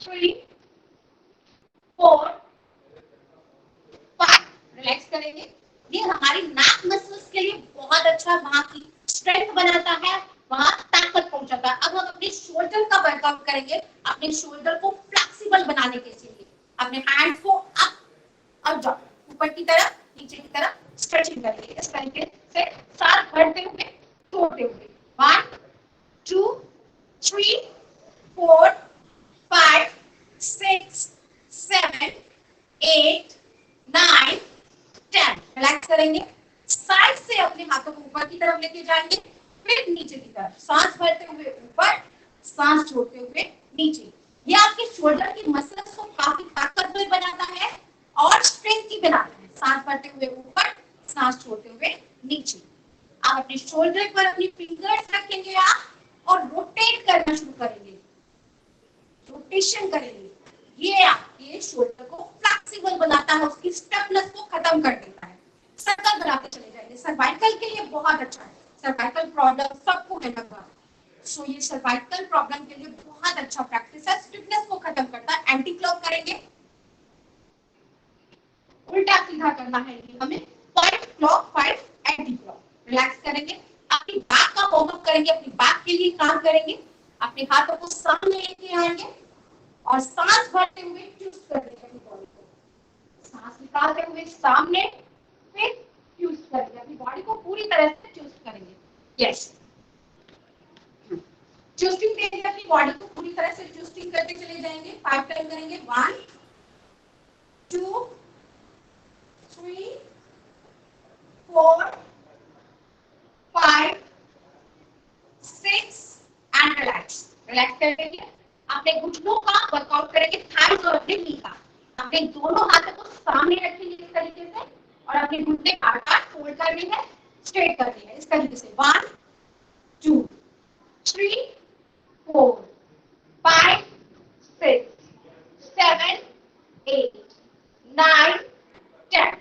3 4 5 रिलैक्स करेंगे। ये हमारी नेक मसल्स के लिए बहुत अच्छा, वहां की स्ट्रेंथ बनाता है, वहां ताकत पहुंचाता है। अब हम अपने शोल्डर का वर्कआउट करेंगे, अपने शोल्डर को फ्लेक्सिबल बनाने के लिए अपने हैंड्स को अप और डाउन, ऊपर की तरफ नीचे की तरफ स्ट्रेचिंग करेंगे इस तरीके से, साथ बढ़ते हुए तोड़ते हुए 1 2 3 4 5 6 7 8 9 10 रिलैक्स करेंगे। साइड से अपने हाथों को ऊपर की तरफ लेके जाएंगे, फिर नीचे की तरफ, सांस भरते हुए ऊपर, सांस छोड़ते हुए नीचे। ये आपके शोल्डर की मसल्स को काफी ताकतवर बनाता है और स्ट्रेंथी बनाता है। सांस भरते हुए ऊपर, सांस छोड़ते हुए नीचे। आप अपने शोल्डर पर अपनी फिंगर्स रखेंगे आप और रोटेट करना शुरू करेंगे, रोटेशन करेंगे। ये आपके शोल्डर को फ्लेक्सिबल बनाता है, उसकी स्टिफनेस को खत्म कर देता है। सर्कल बनाते चले जाएंगे। सर्वाइकल के लिए बहुत अच्छा है, सर्वाइकल प्रॉब्लम सबको है लगभग, सो ये सर्वाइकल प्रॉब्लम के लिए बहुत अच्छा प्रैक्टिस है, स्टिफनेस को खत्म करता है। एंटी क्लॉक करेंगे, उल्टा सीधा करना है ये हमें, 5 क्लॉक 5 एंटी क्लॉक। रिलैक्स करेंगे, अपनी बैक का वार्म अप करेंगे, अपनी बैक के लिए काम करेंगे। अपने हाथों को सामने लेके आएंगे और सांस भरते हुए ट्विस्ट कर देंगे अपनी बॉडी को, सांस निकालते हुए सामने, फिर ट्विस्ट करेंगे अपनी बॉडी को, पूरी तरह से ट्विस्ट करेंगे। यस, ट्विस्टिंग देंगे अपनी बॉडी को, पूरी तरह से ट्विस्टिंग करते चले जाएंगे। 5 टाइम करेंगे, 1 2 3 4 5 6 एंड रिलैक्स। रिलैक्स करेंगे, अपने घुटनों का वर्कआउट करेंगे, थाइस और अपने नी का। अपने दोनों हाथों को सामने रखेंगे इस तरीके से और अपने घुटने आकार फोल्ड करने हैं, स्ट्रेट करने हैं इस तरीके से। 1 2 3 4 5 6 7 8 9 10।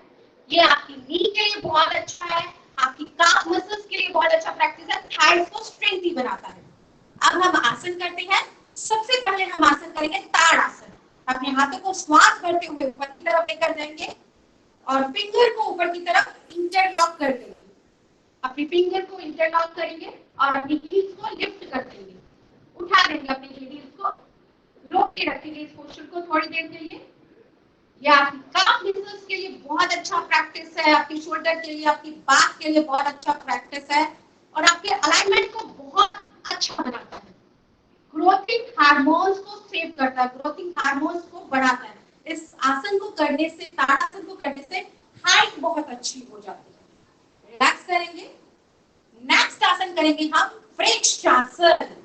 ये आपकी नी के लिए बहुत अच्छा है, आपकी काफ मसल्स के लिए बहुत अच्छा प्रैक्टिस है, थाइस को स्ट्रेंथी बनाता है। अब हम आसन करते हैं। सबसे पहले हम आसन करेंगे ताड़ आसन। अपने हाथों को श्वास भरते हुए ऊपर की तरफ लेकर जाएंगे और फिंगर को ऊपर की तरफ इंटरलॉक कर देंगे। अपनी फिंगर को इंटरलॉक करेंगे और अपनी हील्स को लिफ्ट कर देंगे, उठा देंगे अपनी हील्स को, रोक के रखेंगे इस पोस्चर को थोड़ी देर के लिए। यह आपकी काफ मसल्स के लिए बहुत अच्छा प्रैक्टिस है, आपकी शोल्डर के लिए, आपकी बैक के लिए बहुत अच्छा प्रैक्टिस है और आपके अलाइनमेंट को बहुत अच्छा बनाता है। ग्रोथिंग हार्मोन्स को सेव करता है, ग्रोथिंग हार्मोन्स को बढ़ाता है। इस आसन को करने से, ताड़ासन को करने से हाइट बहुत अच्छी हो जाती है। रिलैक्स करेंगे। नेक्स्ट आसन करेंगे हम वृक्षासन।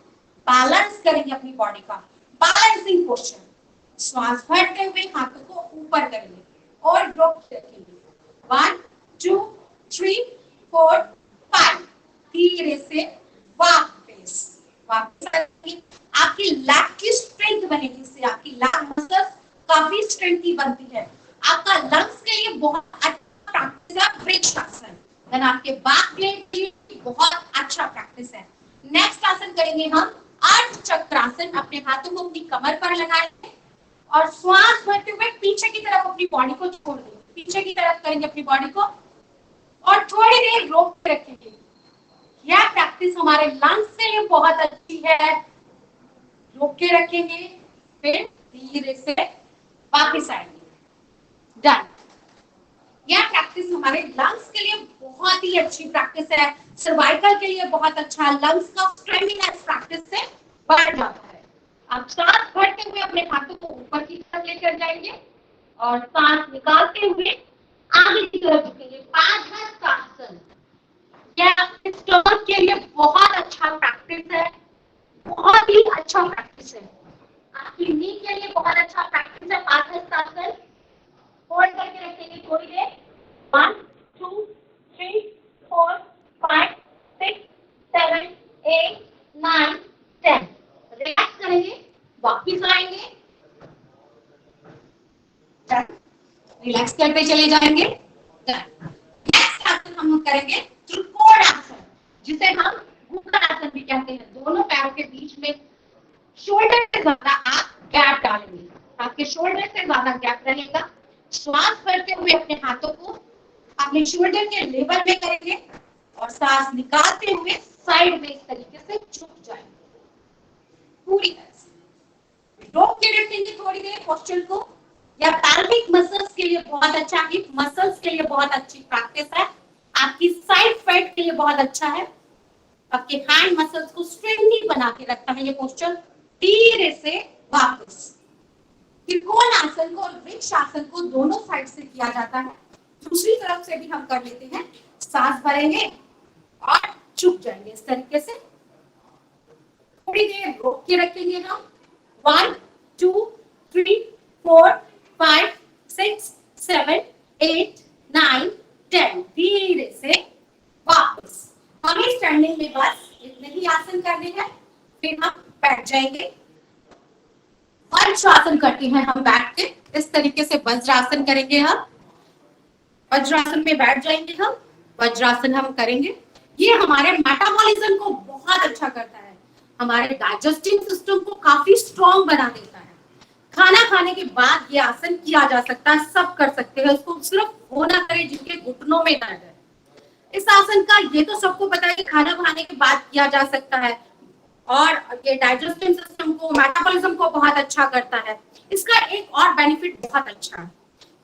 बैलेंस करेंगे अपनी बॉडी का, बैलेंसिंग पोस्चर। श्वास भरते हुए हाथों को ऊपर करेंगे और रोक रखेंगे। 1 2 3 4 5। धीरे से वापस आएंगे। आपकी लैग की स्ट्रेंथ बनेगी, इससे आपकी लैग मसल्स काफी स्ट्रेंथी बनती है। आपका लंग्स के लिए बहुत अच्छा प्रैक्टिस है वृक्षासन। देन आपके बैक प्लेट के लिए बहुत अच्छा प्रैक्टिस है। नेक्स्ट आसन करेंगे हम अर्ध चक्रासन। अपने हाथों को अपनी कमर पर लगाएंगे और श्वास भरते हुए पीछे की तरफ अपनी बॉडी को छोड़ देंगे, पीछे की तरफ करेंगे अपनी बॉडी को और थोड़ी देर रोक के रखेंगे। यह प्रैक्टिस हमारे लंग्स के लिए बहुत अच्छी है। रोक के रखेंगे, फिर धीरे से वापस आएंगे। डन। यह प्रैक्टिस हमारे लंग्स के लिए बहुत ही अच्छी प्रैक्टिस है, सर्वाइकल के लिए बहुत अच्छा, लंग्स का स्ट्रेंथनिंग इस प्रैक्टिस से बढ़ जाता है। आप सांस भरते हुए अपने हाथों को ऊपर की तरफ लेकर जाएंगे और सांस निकालते हुए आगे की तरफ झुकेंगे। पादहस्तासन। यह आपके स्टमक के लिए बहुत अच्छा प्रैक्टिस है, बहुत ही अच्छा प्रैक्टिस है। आपकी नी के लिए बहुत अच्छा प्रैक्टिस है पादहस्तासन। होल्ड करके रखेंगे थोड़ी देर। 1 2 3 4 5 6 7 8 9 10। रिलैक्स करेंगे, वापिस आएंगे, रिलैक्स करते चले जाएंगे। नेक्स्ट आसन हम करेंगे त्रिकोण आसन, जिसे हम भी कहते हैं। दोनों पैरों के बीच में शोल्डर से ज्यादा आप गैप डालेंगे, आपके शोल्डर से ज्यादा गैप रहेगा। श्वास करते हुए अपने हाथों को अपने शोल्डर के लेवल में करेंगे और सांस निकालते हुए साइड में इस तरीके से झुक जाएंगे पूरी तरह से। रोक के रखेंगे थोड़ी देर पोस्चर को। या पैल्विक मसल्स के लिए बहुत अच्छा, हिप मसल्स के लिए बहुत अच्छी प्रैक्टिस है, आपकी साइड फैट के लिए बहुत अच्छा है, आपके हैंड मसल्स को स्ट्रेंथी बना के रखता है ये पोस्चर। धीरे से वापस त्रिकोण आसन को और वृक्ष आसन को दोनों साइड से किया जाता है। दूसरी तरफ से भी हम कर लेते हैं। सांस भरेंगे और झुक जाएंगे इस तरीके से। थोड़ी देर रोक के रखेंगे हम। 1 2 3 4 5 6 7 8 9 10। धीरे से वापस। हमें स्टैंडिंग में बस इतने ही आसन करने हैं, फिर हम बैठ जाएंगे। वज्रासन करते हैं हम बैठ के, इस तरीके से वज्रासन करेंगे हम। वज्रासन में बैठ जाएंगे हम, वज्रासन हम करेंगे। ये हमारे मेटाबॉलिज्म को बहुत अच्छा करता है, हमारे डाइजेस्टिव सिस्टम को काफी स्ट्रॉन्ग बना देता है। खाना खाने के बाद ये आसन किया जा सकता है, सब कर सकते हैं। इसको सिर्फ वो ना करें जिनके घुटनों में दर्द है। इस आसन का ये तो सबको पता है कि खाना खाने के बाद किया जा सकता है और ये डाइजेस्टिव सिस्टम को, मेटाबॉलिज्म को बहुत अच्छा करता है। इसका एक और बेनिफिट बहुत अच्छा है,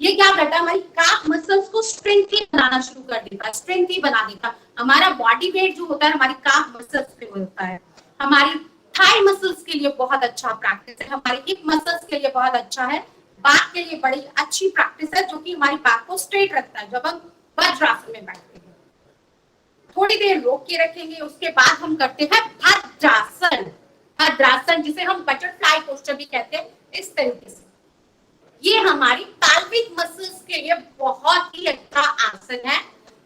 ये क्या करता है, हमारी काफ मसल्स को स्ट्रेंथी बनाना शुरू कर देता है, स्ट्रेंथी बना देता है। हमारा बॉडी वेट जो होता है हमारी काफ मसल्स पे होता है। हमारी थाई मसल्स के लिए बहुत अच्छा प्रैक्टिस है, हमारी हिप मसल्स के लिए बहुत अच्छा है, बैक के लिए बड़ी अच्छी प्रैक्टिस है, जो कि हमारी बैक को स्ट्रेट रखता है जब हम वज्रासन में बैठते हैं। थोड़ी देर रोक के रखेंगे, उसके बाद हम करते हैं भद्रासन। भद्रासन जिसे हम बटरफ्लाई पोस्चर भी कहते हैं, इस तरीके से। ये हमारी पैल्विक मसल्स के लिए बहुत ही अच्छा आसन है।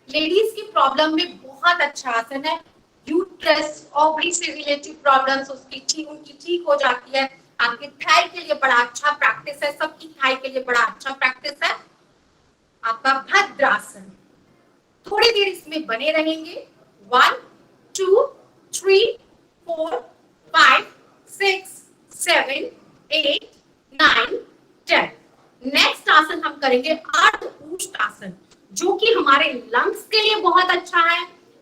लेडीज की प्रॉब्लम में बहुत अच्छा आसन है। यूट्रस, ओवरी से रिलेटेड प्रॉब्लम्स उनकी ठीक हो जाती है। आपके थाई के लिए बड़ा अच्छा प्रैक्टिस है, सबकी थाई के लिए बड़ा अच्छा प्रैक्टिस है आपका भद्रासन। थोड़ी देर इसमें बने रहेंगे। 1 2 3 4 5 6 7 8 9 10। नेक्स्ट आसन हम करेंगे अर्धउष्ट आसन, जो कि हमारे लंग्स के लिए बहुत अच्छा है,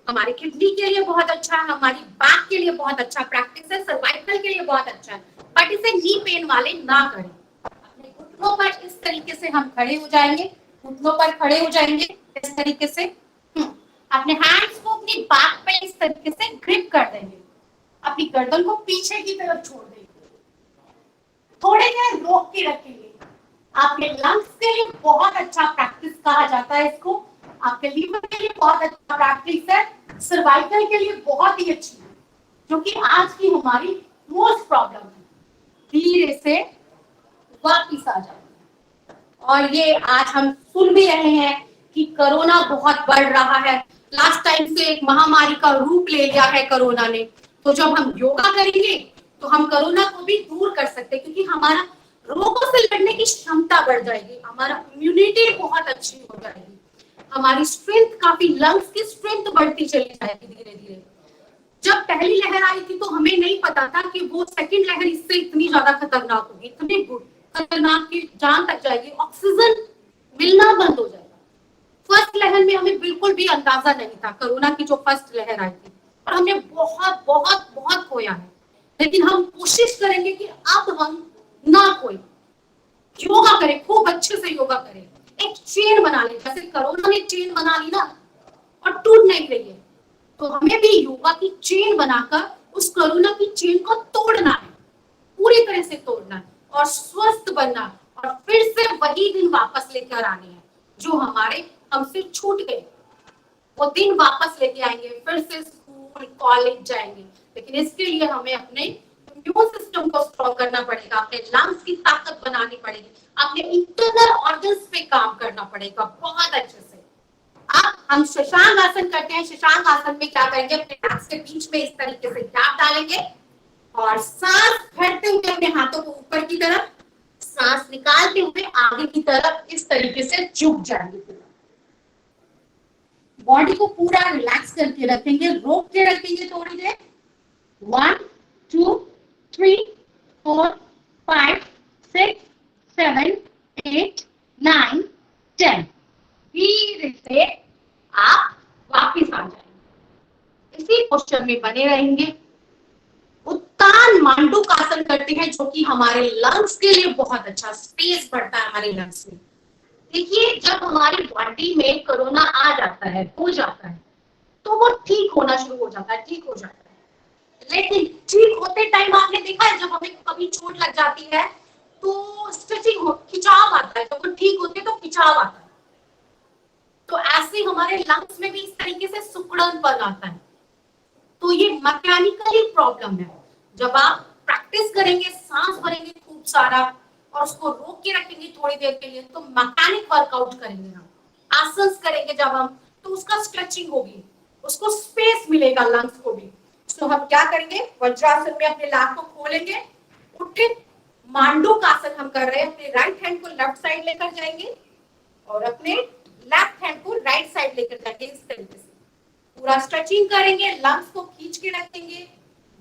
हमारी किडनी के लिए बहुत अच्छा है, हमारी बैक के लिए बहुत अच्छा प्रैक्टिस है, सर्वाइकल के लिए बहुत अच्छा है। बट इसे नी पेन वाले ना करें। अपने घुटनों पर इस तरीके से हम खड़े हो जाएंगे, घुटनों पर खड़े हो जाएंगे इस तरीके से। अपने हैंड्स को अपनी बैक पे इस तरीके से ग्रिप कर देंगे, अपनी गर्दन को पीछे की तरफ छोड़ देंगे। थोड़ी देर रोक के रखेंगे। आपके लंग्स के लिए बहुत अच्छा प्रैक्टिस कहा जाता है इसको, आपके लीवर के लिए बहुत अच्छा प्रैक्टिस है, सर्वाइकल के लिए बहुत ही अच्छी है, जो कि आज की हमारी मोस्ट प्रॉब्लम है। धीरे से वापिस आ जाए। और ये आज हम सुन भी रहे हैं कि कोरोना बहुत बढ़ रहा है, लास्ट टाइम से एक महामारी का रूप ले लिया है कोरोना ने। तो जब हम योगा करेंगे तो हम कोरोना को भी दूर कर सकते हैं, क्योंकि हमारा रोगों से लड़ने की क्षमता बढ़ जाएगी, हमारा इम्यूनिटी बहुत अच्छी हो जाएगी, हमारी स्ट्रेंथ काफी, लंग्स की स्ट्रेंथ बढ़ती चली जाएगी धीरे धीरे। जब पहली लहर आई थी तो हमें नहीं पता था कि वो सेकंड लहर इससे इतनी ज्यादा खतरनाक होगी, इतनी खतरनाक की जान तक जाएगी, ऑक्सीजन मिलना बंद हो जाएगा। फर्स्ट लहर में हमें बिल्कुल भी अंदाजा नहीं था कोरोना की जो फर्स्ट लहर आई थी, और हमने बहुत बहुत बहुत खोया है। लेकिन हम कोशिश करेंगे कि अब हम ना कोई योगा करें, खूब अच्छे से योगा करें, एक चेन बना ले, जैसे कोरोना ने चेन बना ली ना और टूट नहीं रही है, तो हमें भी योगा की चेन बनाकर उस कोरोना की चेन को तोड़ना है, पूरी तरह से तोड़ना है और स्वस्थ बनना, और फिर से वही दिन वापस लेकर आने हैं जो हमारे हमसे छूट गए। वो दिन वापस लेके आएंगे, फिर से स्कूल कॉलेज जाएंगे। लेकिन इसके लिए हमें अपने इम्यून सिस्टम को स्ट्रॉन्ग करना पड़ेगा, अपने लंग्स की ताकत बनानी पड़ेगी, अपने इंटरनल ऑर्गन्स पे काम करना पड़ेगा बहुत अच्छे से। अब हम शशांक आसन करते हैं। शशांक आसन में क्या करेंगे, अपने हाथ के बीच में इस तरीके से गैप डालेंगे और सांस भरते हुए अपने हाथों को ऊपर की तरफ, सांस निकालते हुए आगे की तरफ इस तरीके से झुक जाएंगे। बॉडी को पूरा रिलैक्स करके रखेंगे, रोक के रखेंगे थोड़ी देर 1 2 3 4 5 6 7 8 9 10। धीरे से आप वापिस आ जाएंगे, इसी पोस्चर में बने रहेंगे। उत्तान मांडूकासन करते हैं, जो कि हमारे लंग्स के लिए बहुत अच्छा, स्पेस बढ़ता है हमारे लंग्स में। देखिए, जब हमारी बॉडी में कोरोना आ जाता है, हो जाता है, तो वो ठीक होना शुरू हो जाता है, ठीक हो जाता है। लेकिन ठीक होते टाइम आपने देखा है, जब हमें कभी चोट लग जाती है तो स्ट्रेचिंग हो, खिंचाव आता है, जब वो ठीक होते तो खिंचाव आता है। तो ऐसे हमारे लंग्स में भी इस तरीके से सिकुड़नपन आता है। तो ये मैकेनिकली प्रॉब्लम है। जब आप प्रैक्टिस करेंगे, सांस भरेंगे खूब सारा और उसको रोक के रखेंगे थोड़ी देर के लिए, तो मैकेनिक वर्कआउट करेंगे हम, आसन करेंगे जब हम, तो उसका स्ट्रेचिंग होगी, उसको स्पेस मिलेगा लंग्स को भी। तो हम क्या करेंगे, वज्रासन में अपने लात को खोलेंगे, उठे, मांडूकासन हम कर रहे हैं, अपने राइट हैंड को लेफ्ट साइड लेकर जाएंगे और अपने लेफ्ट हैंड को राइट साइड लेकर जाएंगे। इस तरीके से पूरा स्ट्रेचिंग करेंगे, लंग्स को खींच के रखेंगे,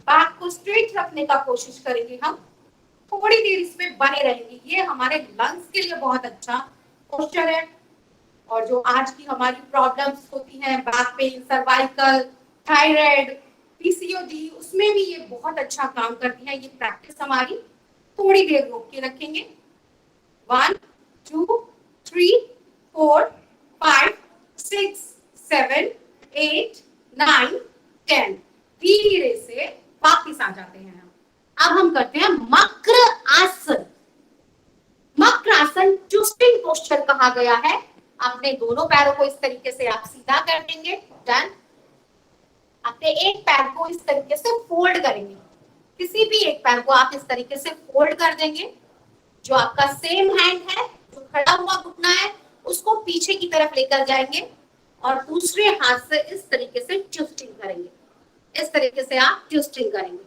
बैक को स्ट्रेट रखने का कोशिश करेंगे हम, थोड़ी देर इसमें बने रहेंगे। ये हमारे लंग्स के लिए बहुत अच्छा पोस्चर है। और जो आज की हमारी प्रॉब्लम्स होती हैं, back pain, cervical, thyroid, PCOD, उसमें भी ये बहुत अच्छा काम करती है। ये प्रैक्टिस हमारी थोड़ी देर रोक के रखेंगे। 1 2 3 4 5 6 7 8 9 10। धीरे से वापिस आ जाते हैं हम। अब हम करते हैं मकर आसन। मकर आसन ट्विस्टिंग पोस्चर कहा गया है। अपने दोनों पैरों को इस तरीके से आप सीधा कर देंगे, डन। अपने एक पैर को इस तरीके से फोल्ड करेंगे, किसी भी एक पैर को आप इस तरीके से फोल्ड कर देंगे। जो आपका सेम हैंड है, जो खड़ा हुआ घुटना है, उसको पीछे की तरफ लेकर जाएंगे और दूसरे हाथ से इस तरीके से ट्विस्टिंग करेंगे। इस तरीके से आप ट्विस्टिंग करेंगे,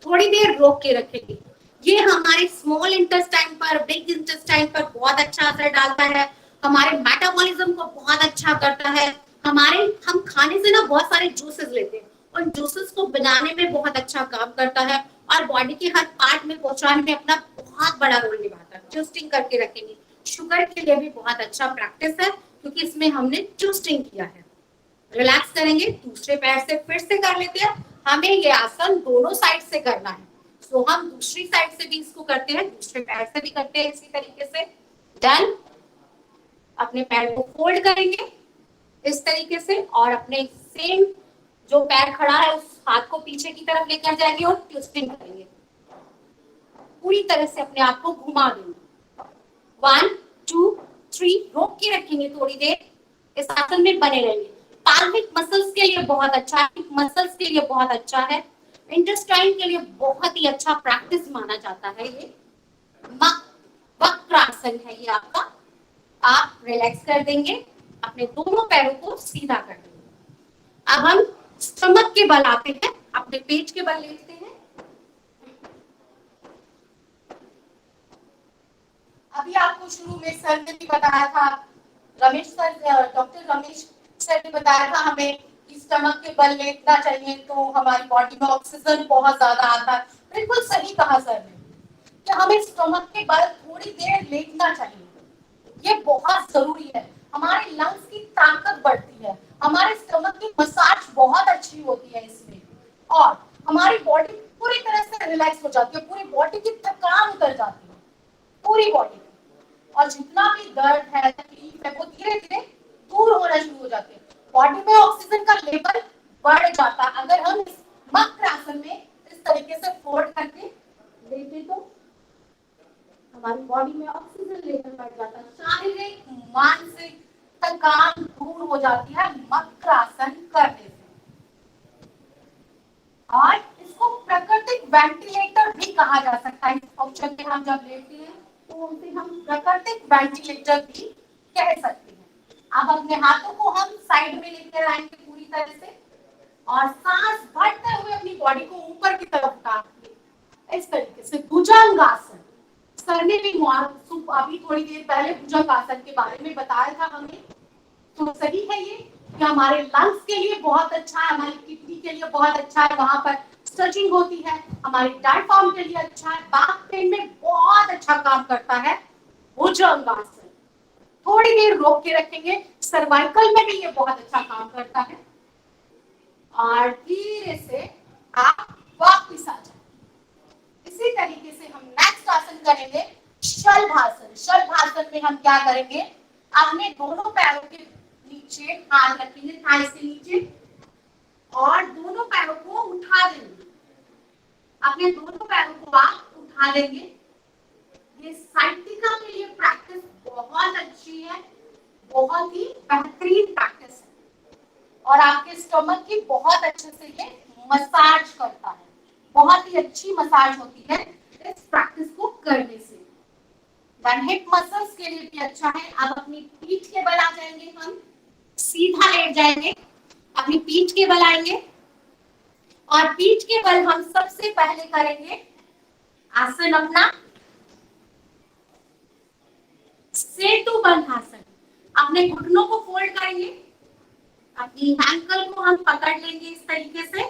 थोड़ी देर रोक के रखेंगे। ये हमारे स्मॉल इंटेस्टाइन पर, बिग इंटेस्टाइन पर बहुत अच्छा असर डालता है, हमारे मेटाबॉलिज्म को बहुत अच्छा करता है। हम खाने से ना बहुत सारे जूसेस लेते हैं, और जूसेस को बनाने में बहुत अच्छा काम करता है और बॉडी के हर पार्ट में पहुंचाने में अपना बहुत बड़ा रोल निभाता है। ट्विस्टिंग करके रखेंगे। शुगर के लिए भी बहुत अच्छा प्रैक्टिस है, क्योंकि इसमें हमने ट्विस्टिंग किया है। रिलैक्स करेंगे, दूसरे पैर से फिर से कर लेते हैं। हमें ये आसन दोनों साइड से करना है, तो हम दूसरी साइड से भी इसको करते हैं, दूसरे पैर से भी करते हैं इसी तरीके से। डन। अपने पैर को फोल्ड करेंगे इस तरीके से और अपने सेम जो पैर खड़ा है उस हाथ को पीछे की तरफ लेकर जाएंगे और ट्विस्टिंग करेंगे। पूरी तरह से अपने आप को घुमा देंगे। 1 2 3 रोक के रखेंगे, थोड़ी देर इस आसन में बने रहेंगे। पाल्विक मसल्स के लिए बहुत अच्छा है, मसल्स के लिए बहुत अच्छा है, इंटेस्टाइन के लिए बहुत ही अच्छा प्रैक्टिस माना जाता है। ये वक्रासन है ये आपका। आप रिलैक्स कर देंगे, अपने दोनों पैरों को सीधा कर देंगे। अब हम स्टमक के बल आते हैं, अपने पेट के बल लेते हैं। अभी आपको शुरू में सर ने भी बताया था, Ramesh sir, doctor Ramesh sir ने बताया था हमें कि स्टमक के बल लेटना चाहिए तो हमारी बॉडी में ऑक्सीजन बहुत ज्यादा आता है। बिल्कुल सही कहा सर ने कि हमें स्टमक के बल थोड़ी देर लेटना चाहिए। ये बहुत जरूरी है, हमारे लंग्स की ताकत बढ़ती है, हमारे स्टमक की मसाज बहुत अच्छी होती है इसमें, और हमारी बॉडी पूरी तरह से रिलैक्स हो जाती है, पूरी बॉडी की थकान उतर जाती है, पूरी बॉडी। और जितना भी दर्द है, तकलीफ है, वो धीरे धीरे दूर होना शुरू हो जाते हैं। बॉडी में ऑक्सीजन का लेवल बढ़ जाता है अगर हम इस मकर आसन में इस तरीके से फोल्ड करके लेते, तो हमारी बॉडी में ऑक्सीजन लेवल बढ़ जाता है, शारीरिक मानसिक थकान दूर हो जाती है मकर आसन करने से। और इसको प्राकृतिक वेंटिलेटर भी कहा जा सकता है। इस पोस्चर में हम जब लेटते हैं तो उसे हम प्राकृतिक वेंटिलेटर भी कह सकते हैं। अब अपने हाथों को हम साइड में लेकर आएंगे पूरी तरह से, और सांस भरते हुए अपनी बॉडी को ऊपर की तरफ उठाएंगे इस तरीके से। भुजंगासन, सर ने भी अभी थोड़ी देर पहले भुजंगासन के बारे में बताया था हमें, तो सही है ये कि हमारे लंग्स के लिए बहुत अच्छा है, हमारी किडनी के लिए बहुत अच्छा है, वहां पर स्ट्रेचिंग होती है, हमारी डायफ्राम के लिए अच्छा है, बैक पेन में बहुत अच्छा काम करता है भुजंगासन। थोड़ी देर रोक के रखेंगे, सर्वाइकल में भी ये बहुत अच्छा काम करता है। और धीरे से आप वापस आ जाए। इसी तरीके से हम नेक्स्ट आसन करेंगे शलभासन। शलभासन में हम क्या करेंगे, अपने दोनों पैरों के नीचे हाथ रखेंगे, थाइस के नीचे, और दोनों पैरों को उठा देंगे। अपने दोनों पैरों को आप उठा लेंगे। ये साइटिका के लिए प्रैक्टिस बहुत अच्छी है, बहुत ही बेहतरीन प्रैक्टिस है, और आपके स्टमक की बहुत अच्छे से ये मसाज करता है। बहुत ही अच्छी मसाज होती है इस प्रैक्टिस को करने से। हिप मसल्स के लिए भी अच्छा है। अब अपनी पीठ के बल आ जाएंगे, हम सीधा लेट जाएंगे, अपनी पीठ के बल आएंगे, और पीठ के बल हम सबसे पहले करेंगे आसन अपना सेतु बंध आसन। अपने घुटनों को फोल्ड करेंगे, अपनी एंकल को हम पकड़ लेंगे इस तरीके से,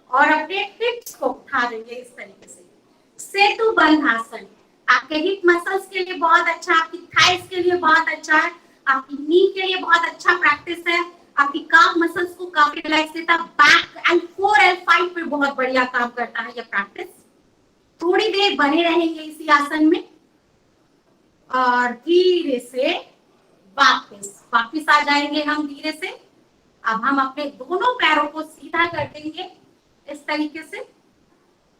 और अपने हिप्स को उठा देंगे इस तरीके से। सेतु बंध आसन आपके हिप मसल्स के लिए बहुत अच्छा, आपकी थाइस के लिए बहुत अच्छा है, आपकी नी के लिए बहुत अच्छा प्रैक्टिस है, आपकी काफ मसल्स को काफी रिलैक्स देता है, बैक एंड 4 एंड 5 पे बहुत बढ़िया काम करता है ये प्रैक्टिस। थोड़ी देर बने रहेंगे इसी आसन में, और धीरे से वापस आ जाएंगे हम धीरे से। अब हम अपने दोनों पैरों को सीधा कर देंगे इस तरीके से।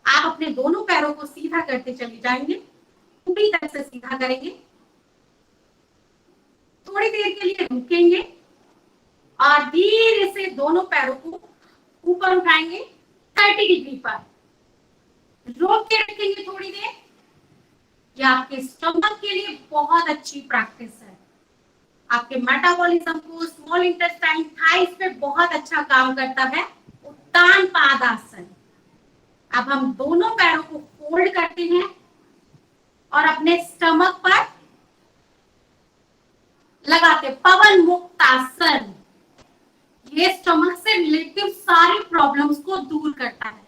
आप अपने दोनों पैरों को सीधा करते चले जाएंगे, पूरी तरह से सीधा करेंगे। थोड़ी देर के लिए रुकेंगे और धीरे से दोनों पैरों को ऊपर उठाएंगे 30 डिग्री पर, रोक के रखेंगे थोड़ी देर। यह आपके स्टमक के लिए बहुत अच्छी प्रैक्टिस है, आपके मेटाबॉलिज्म को, स्मॉल इंटेस्टाइन, थाइस पे बहुत अच्छा काम करता है उत्तान पादासन। अब हम दोनों पैरों को फोल्ड करते हैं और अपने स्टमक पर लगाते पवन मुक्तासन। ये स्टमक से रिलेटिव सारी प्रॉब्लम्स को दूर करता है,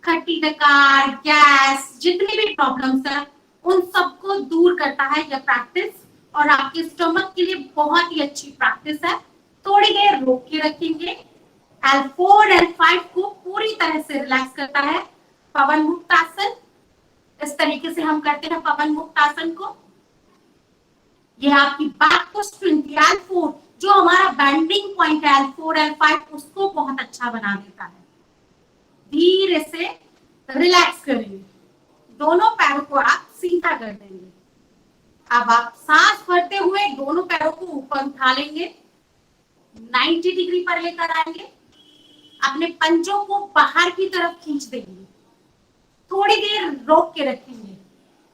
खट्टी डकार, गैस, जितनी भी प्रॉब्लम्स है उन सबको दूर करता है यह प्रैक्टिस, और आपके स्टमक के लिए बहुत ही अच्छी प्रैक्टिस है। थोड़ी देर रोक के रखेंगे। L4 L5 को पूरी तरह से रिलैक्स करता है पवन मुक्तासन। इस तरीके से हम करते हैं पवन मुक्तासन को। यह आपकी बैक को स्ट्रेंथ, L4 जो हमारा बैंडिंग पॉइंट है L4 L5 उसको बहुत अच्छा बना देता है। धीरे से रिलैक्स करेंगे, दोनों पैरों को आप सीधा कर देंगे। अब आप सांस भरते हुए दोनों पैरों को ऊपर उठा लेंगे, 90 डिग्री पर लेकर आएंगे, अपने पंजों को बाहर की तरफ खींच देंगे, थोड़ी देर रोक के रखेंगे।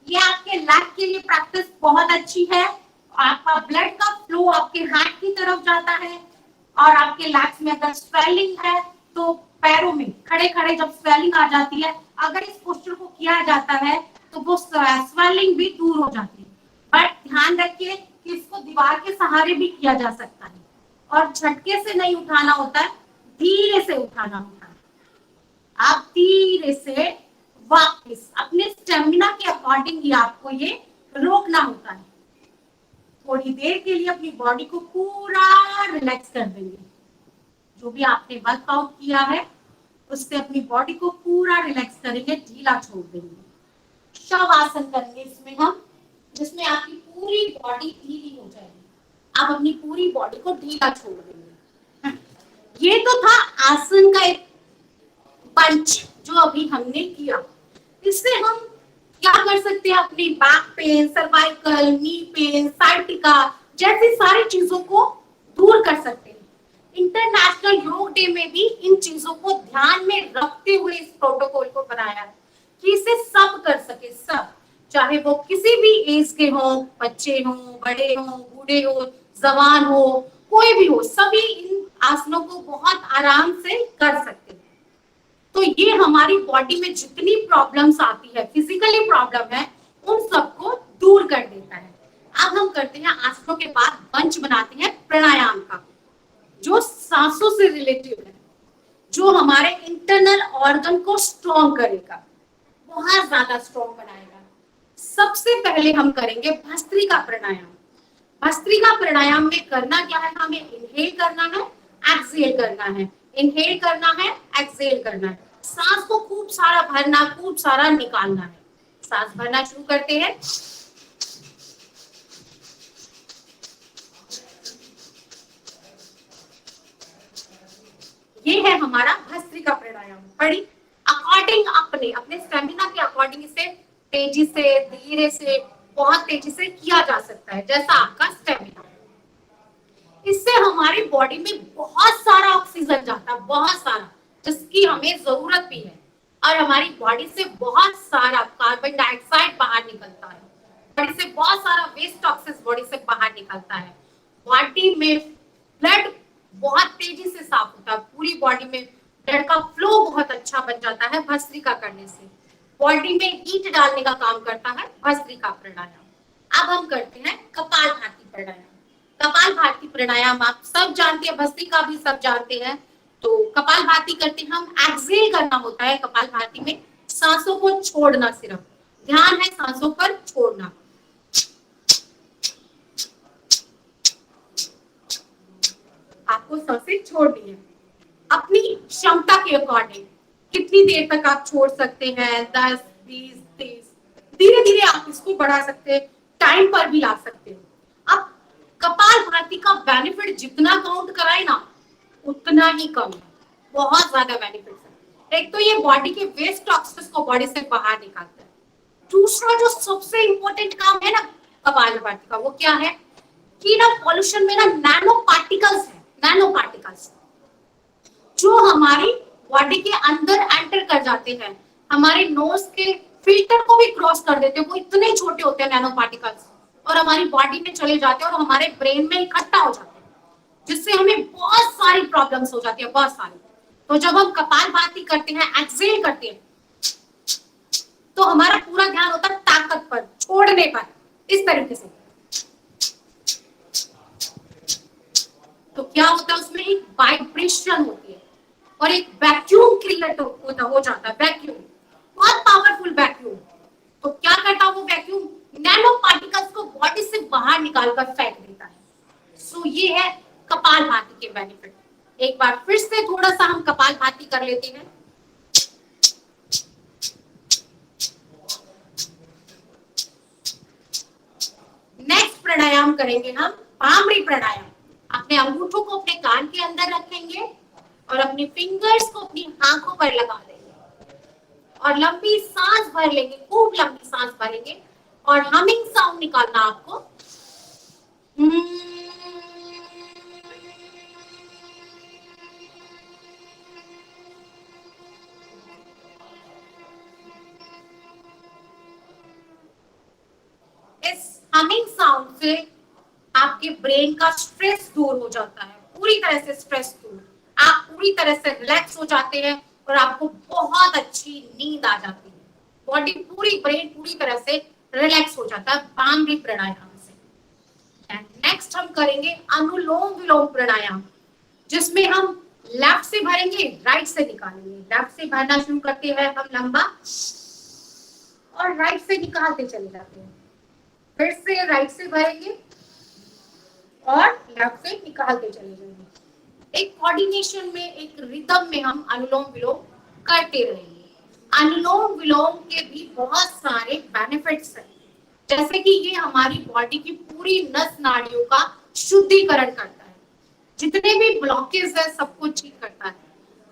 ये आपके लैग के लिए प्रैक्टिस बहुत अच्छी है। आपका ब्लड का फ्लो आपके हार्ट की तरफ जाता है, और आपके लैग्स में अगर स्वेलिंग है तो पैरों में खड़े खड़े जब स्वेलिंग आ जाती है, अगर इस पोस्चर को किया जाता है तो वो स्वेलिंग भी दूर हो जाती है। बट ध्यान रखिए कि इसको दीवार के सहारे भी किया जा सकता है, और झटके से नहीं उठाना होता है, धीरे से उठाना होता है। आप धीरे से वापस अपने स्टेमिना के अकॉर्डिंग ही आपको ये रोकना होता है। थोड़ी देर के लिए अपनी बॉडी को पूरा रिलैक्स कर देंगे। जो भी आपने वर्कआउट किया है उससे अपनी बॉडी को पूरा रिलैक्स करेंगे, ढीला छोड़ देंगे। शवासन करेंगे इसमें हम, जिसमें आपकी पूरी बॉडी ढीली हो जाएगी। आप अपनी पूरी बॉडी को ढीला छोड़ देंगे। ये तो था आसन का एक पंच जो अभी हमने किया। इससे हम क्या कर सकते हैं, अपनी back pain, cervical, knee pain, sciatica जैसी सारी चीजों को दूर कर सकते हैं। इंटरनेशनल योग डे में भी इन चीजों को ध्यान में रखते हुए इस प्रोटोकॉल को बनाया कि इसे सब कर सके, सब, चाहे वो किसी भी एज के हो, बच्चे हो, बड़े हो, बूढ़े हो, जवान हो, कोई भी हो, सभी इन आसनों को बहुत आराम से कर सकते हैं। तो ये हमारी बॉडी में जितनी प्रॉब्लम्स आती है, फिजिकली प्रॉब्लम है, उन सबको दूर कर देता है। अब हम करते हैं आसनों के बाद बंच बनाते हैं प्राणायाम का, जो सांसों से रिलेटेड है, जो हमारे इंटरनल ऑर्गन को स्ट्रॉन्ग करेगा, बहुत ज्यादा स्ट्रॉन्ग बनाएगा। सबसे पहले हम करेंगे भस्त्रिका प्राणायाम। भस्त्रिका प्राणायाम में करना क्या है, हमें इनहेल करना है, एक्सहेल करना है, इनहेल करना है, एक्सहेल करना है। सांस को खूब सारा भरना, खूब सारा निकालना है। सांस भरना शुरू करते हैं। ये है हमारा भस्त्रिका प्राणायाम। पढ़ी अकॉर्डिंग अपने अपने स्टेमिना के अकॉर्डिंग इसे तेजी से, धीरे से, बहुत तेजी से किया जा सकता है, जैसा आपका स्टेमिना। इससे हमारी बॉडी में बहुत सारा ऑक्सीजन जाता है, बहुत सारा, जिसकी हमें जरूरत भी है, और हमारी बॉडी से बहुत सारा कार्बन डाइऑक्साइड बाहर निकलता है, बॉडी से बहुत सारा वेस्ट टॉक्सिन्स बॉडी से बाहर निकलता है। बॉडी में ब्लड बहुत तेजी से साफ होता है, पूरी बॉडी में ब्लड का फ्लो बहुत अच्छा बन जाता है भस्त्रिका करने से। बॉडी में हीट डालने का काम करता है भस्त्रिका प्राणायाम। अब हम करते हैं कपालभाति प्राणायाम। कपालभाति प्राणायाम आप सब जानते हैं, भस्त्रिका भी सब जानते हैं। तो कपालभाति करते हैं हम, एक्सहेल करना होता है कपालभाति में, सांसों को छोड़ना, सिर्फ ध्यान है सांसों पर छोड़ना। आपको सांसें छोड़नी है अपनी क्षमता के अकॉर्डिंग। कितनी देर तक आप छोड़ सकते हैं, 10, 20, 30, धीरे धीरे आप इसको बढ़ा सकते हैं, टाइम पर भी ला सकते हैं। अब कपालभाति का बेनिफिट जितना काउंट कराए ना उतना ही कम है, बहुत ज्यादा बेनिफिट्स है। एक तो ये बॉडी के वेस्ट टॉक्सिन्स को बॉडी से बाहर निकालता है। दूसरा जो सबसे इंपॉर्टेंट काम है ना कपालभाति का, वो क्या है कि ना पॉल्यूशन में ना नैनो पार्टिकल्स है, नैनो पार्टिकल्स जो हमारी बॉडी के अंदर एंटर कर जाते हैं, हमारे नोज के फिल्टर को भी क्रॉस कर देते हैं। वो इतने छोटे होते हैं नैनो पार्टिकल्स, और हमारी बॉडी में चले जाते हैं और हमारे ब्रेन में इकट्ठा हो जाते हैं, जिससे हमें बहुत सारी प्रॉब्लम्स हो जाती है, बहुत सारी। तो जब हम कपालभाति करते हैं, एक्सहेल करते हैं, तो हमारा पूरा ध्यान होता है ताकत पर, छोड़ने पर, इस तरीके से। तो क्या होता है उसमें एक वाइब्रेशन होती है और एक वैक्यूम क्रिएट हो जाता है, वैक्यूम, बहुत पावरफुल वैक्यूम। तो क्या करता है वो वैक्यूम, नैनो पार्टिकल्स को बॉडी से बाहर निकालकर फेंक देता है। सो ये है कपालभाति के बेनिफिट। एक बार फिर से थोड़ा सा हम कपालभाति कर लेते हैं। नेक्स्ट प्राणायाम करेंगे हम भ्रामरी प्राणायाम। अपने अंगूठों को अपने कान के अंदर रखेंगे और अपनी फिंगर्स को अपनी आंखों पर लगा देंगे और लंबी सांस भर लेंगे, खूब लंबी सांस भरेंगे और हमिंग साउंड निकालना आपको। इस हमिंग साउंड से आपके ब्रेन का स्ट्रेस दूर हो जाता है, पूरी तरह से स्ट्रेस दूर, आप पूरी तरह से रिलैक्स हो जाते हैं और आपको बहुत अच्छी नींद आ जाती है। बॉडी पूरी, ब्रेन पूरी तरह से रिलैक्स हो जाता है भ्रामरी प्राणायाम से। नेक्स्ट हम करेंगे अनुलोम विलोम प्राणायाम, जिसमें हम लेफ्ट से भरेंगे, राइट से निकालेंगे। लेफ्ट से भरना शुरू करते हैं हम लंबा और राइट से निकालते चले जाते हैं। फिर से राइट से भरेंगे और लेफ्ट से निकालते चले जाएंगे। एक कोऑर्डिनेशन में, एक रिदम में हम अनुलोम विलोम करते रहेंगे। अनुलोम विलोम के भी बहुत सारे बेनिफिट्स हैं, जैसे कि ये हमारी बॉडी की पूरी नस नाड़ियों का शुद्धिकरण करता है, जितने भी ब्लॉकेज है सबको ठीक करता है,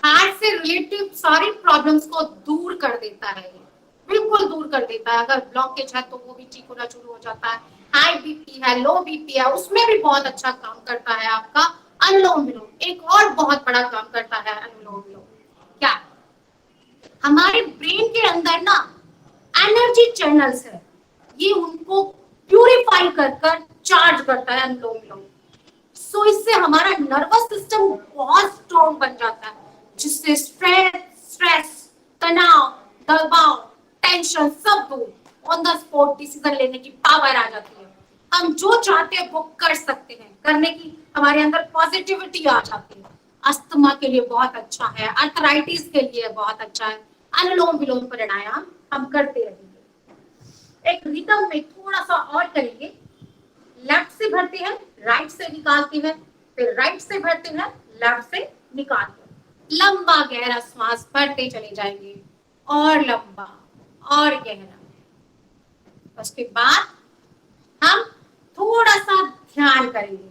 हार्ट से रिलेटेड सारी प्रॉब्लम्स को दूर कर देता है, बिल्कुल दूर कर देता है। अगर ब्लॉकेज है तो वो भी ठीक होना शुरू हो जाता है। हाई बीपी है, लो बीपी है, उसमें भी बहुत अच्छा काम करता है आपका अनुलोम विलोम। एक और बहुत बड़ा काम करता है अनुलोम विलोम, क्या, हमारे ब्रेन के अंदर ना एनर्जी चैनल्स है, ये उनको प्यूरिफाई कर चार्ज करता है अनुलोम विलोम। सो इससे हमारा नर्वस सिस्टम बहुत स्ट्रॉन्ग बन जाता है, जिससे स्ट्रेस, तनाव, दबाव, टेंशन सब दूर, ऑन द स्पॉट डिसीजन लेने की पावर आ जाती है। हम जो चाहते हैं वो कर सकते हैं, करने की हमारे अंदर पॉजिटिविटी आ जाती है। अस्थमा के लिए बहुत अच्छा है, अर्थराइटिस के लिए बहुत अच्छा है। अनुलोम विलोम प्राणायाम हम करते रहेंगे। एक रिदम में थोड़ा सा और करेंगे। लेफ्ट से भरते हैं, राइट से निकालते हैं, फिर राइट से भरते हैं, लेफ्ट से निकालते हैं। लंबा गहरा श्वास भरते चले जाएंगे, और लंबा और गहरा। उसके बाद हम थोड़ा सा ध्यान करेंगे।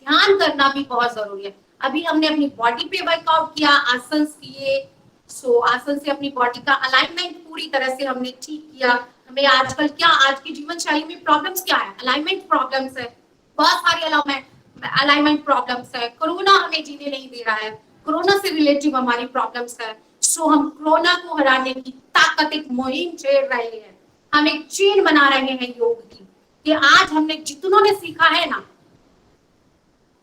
ध्यान करना भी बहुत जरूरी है। अभी हमने अपनी बॉडी पे वर्कआउट किया, आसन किए, सो आसन से अपनी बॉडी का अलाइनमेंट पूरी तरह से हमने ठीक किया। हमें आजकल क्या, आज की जीवन शैली में प्रॉब्लम्स क्या है? अलाइनमेंट प्रॉब्लम्स है, बहुत सारी अलाइनमेंट प्रॉब्लम्स है। कोरोना हमें जीने नहीं दे रहा है, कोरोना से रिलेटिव हमारी प्रॉब्लम्स है। सो हम कोरोना को हराने की ताकत एक मुहिम छेड़ रहे हैं। हम एक चेन बना रहे हैं योग की, कि आज हमने जितनों ने सीखा है ना,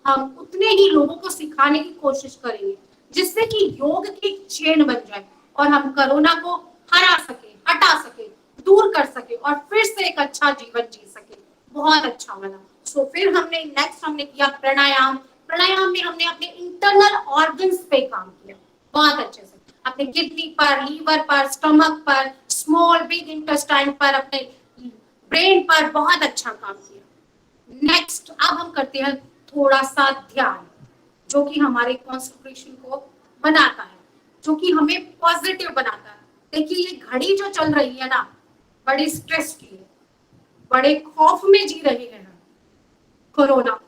हम उतने ही लोगों को सिखाने की कोशिश करेंगे, जिससे कि योग की चेन बन जाए और हम कोरोना को हरा सके, हटा सके, दूर कर सके और फिर से एक अच्छा जीवन जी सके। बहुत अच्छा बना। सो फिर हमने नेक्स्ट हमने किया प्राणायाम। प्राणायाम में हमने अपने इंटरनल ऑर्गन्स पे काम किया बहुत अच्छे से, अपने किडनी पर, लीवर पर, स्टमक पर, स्मॉल बिग इंटेस्टाइन पर, अपने ब्रेन पर बहुत अच्छा काम किया। नेक्स्ट अब हम करते हैं थोड़ा सा ध्यान, जो कि हमारे कॉन्सेंट्रेशन को बनाता है, जो कि हमें पॉजिटिव बनाता है। देखिए ये घड़ी जो चल रही है ना, बड़ी स्ट्रेस की है, बड़े खौफ में जी रहे हैं हम। कोरोना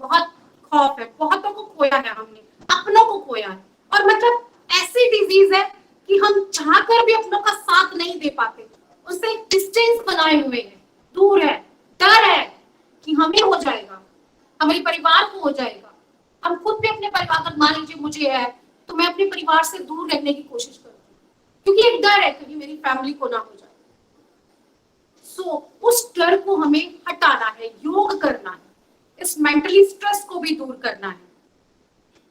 बहुत खौफ है, बहुतों को खोया है हमने, अपनों को खोया है। और मतलब ऐसी डिजीज है कि हम चाहकर भी अपनों का साथ नहीं दे पाते, उससे एक डिस्टेंस बनाए हुए हैं, दूर है, डर है कि हमें हो जाएगा, हमारे परिवार को हो जाएगा। हम खुद भी अपने परिवार का, मान लीजिए मुझे है तो मैं अपने परिवार से दूर रहने की कोशिश करती हूँ, क्योंकि एक डर है कहीं मेरी फैमिली को ना हो जाए। सो उस डर को हमें हटाना है, योग करना है, इस मेंटली स्ट्रेस को भी दूर करना है।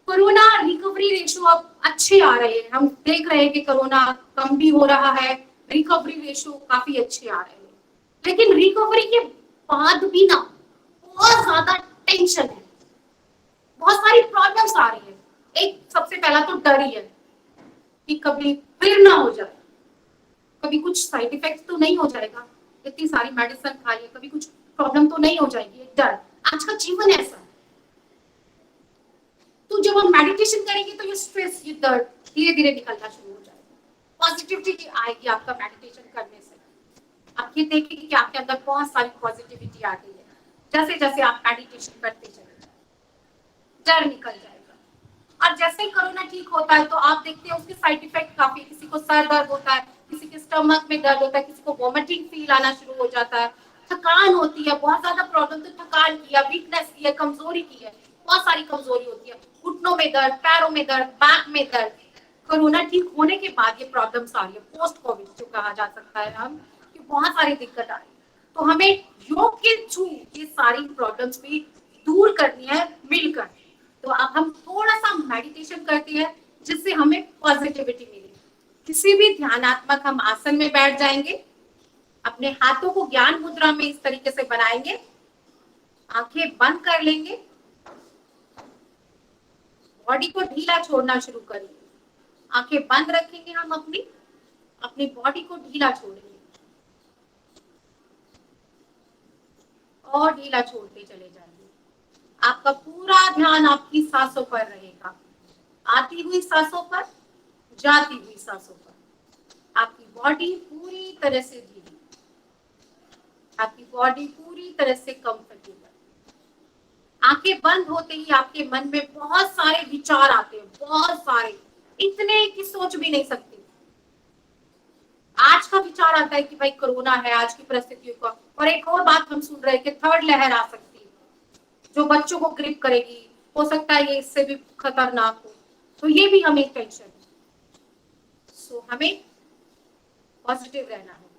कोरोना रिकवरी रेशियो अब अच्छे आ रहे हैं, हम देख रहे हैं कि कोरोना कम भी हो रहा है, रिकवरी रेशियो काफी अच्छे आ रहे हैं। लेकिन रिकवरी के बाद भी ना बहुत ज्यादा टेंशन है, बहुत सारी प्रॉब्लम्स आ रही है। एक सबसे पहला तो डर ही है कि कभी फिर ना हो जाए, कभी कुछ साइड इफेक्ट तो नहीं हो जाएगा, इतनी सारी मेडिसिन खाइए, कभी कुछ प्रॉब्लम तो नहीं हो जाएगी, एक डर। आज का जीवन ऐसा है। तो जब हम मेडिटेशन करेंगे तो ये स्ट्रेस, ये दर्द धीरे धीरे निकलना शुरू हो जाएगा, पॉजिटिविटी आएगी आपका मेडिटेशन करने से। आप ये देखेंगे कि आपके अंदर बहुत सारी पॉजिटिविटी आ गई है जैसे जैसे आप मेडिटेशन करते चले, डर निकल जाएगा। और जैसे ही कोरोना ठीक होता है तो आप देखते हैं उसके साइड इफेक्ट काफी, किसी को सर दर्द होता है, किसी के स्टमक में दर्द होता है, किसी को वॉमिटिंग फील आना शुरू हो जाता है, थकान होती है, बहुत ज्यादा प्रॉब्लम तो थकान की है, वीकनेस की है, कमजोरी की है, बहुत सारी कमजोरी होती है, घुटनों में दर्द, पैरों में दर्द, बैक में दर्द। कोरोना ठीक होने के बाद ये प्रॉब्लम्स आ रही है, पोस्ट कोविड जो कहा जा सकता है हम, कि बहुत सारी दिक्कत आ रही है। तो हमें योग के थ्रू ये सारी प्रॉब्लम्स भी दूर करनी है मिलकर। तो अब हम थोड़ा सा मेडिटेशन करते हैं जिससे हमें पॉजिटिविटी मिले। किसी भी ध्यानात्मक हम आसन में बैठ जाएंगे, अपने हाथों को ज्ञान मुद्रा में इस तरीके से बनाएंगे, आंखें बंद कर लेंगे, बॉडी को ढीला छोड़ना शुरू करेंगे। आंखें बंद रखेंगे, हम अपनी बॉडी को ढीला छोड़ेंगे और ढीला छोड़ते चले जाएंगे। आपका पूरा ध्यान आपकी सांसों पर रहेगा, आती हुई सांसों पर, जाती हुई सांसों पर। आपकी बॉडी पूरी तरह से ढीली, आपकी बॉडी पूरी तरह से कंफर्टेबल। आंखें बंद होते ही आपके मन में बहुत सारे विचार आते हैं, बहुत सारे, इतने कि सोच भी नहीं सकते। आज का विचार आता है कि भाई कोरोना है, आज की परिस्थितियों का, और एक और बात हम सुन रहे हैं कि थर्ड लहर आ सकती है जो बच्चों को ग्रिप करेगी, हो सकता है ये इससे भी खतरनाक हो। तो ये भी हमें टेंशन है। सो हमें पॉजिटिव रहना है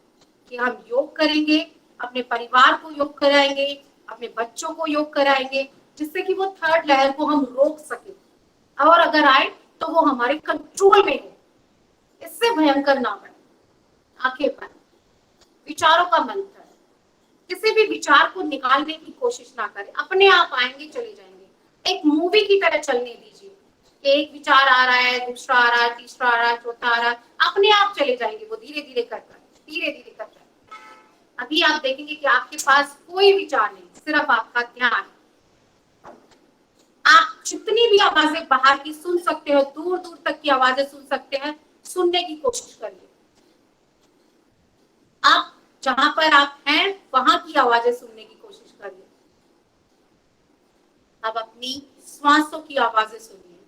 कि हम योग करेंगे, अपने परिवार को योग कराएंगे, अपने बच्चों को योग कराएंगे, जिससे कि वो थर्ड लहर को हम रोक सके, और अगर आए तो वो हमारे कंट्रोल में हो, इससे भयंकर ना बने। आंखें बंद, विचारों का मंत्र है, किसी भी विचार को निकालने की कोशिश ना करें, अपने आप आएंगे चले जाएंगे। एक मूवी की तरह चलने दीजिए। एक विचार आ रहा है, दूसरा आ रहा है, तीसरा आ रहा है, चौथा आ रहा है, अपने आप चले जाएंगे वो, धीरे धीरे करकर, धीरे धीरे करकर। अभी आप देखेंगे कि आपके पास कोई विचार नहीं, सिर्फ आपका ध्यान। आप जितनी भी आवाजें बाहर की सुन सकते हो, दूर दूर तक की आवाजें सुन सकते हैं, सुनने की कोशिश करिए। आप जहां पर आप हैं वहां की आवाजें सुनने की कोशिश करिए। अब अपनी श्वासों की आवाजें सुनिए,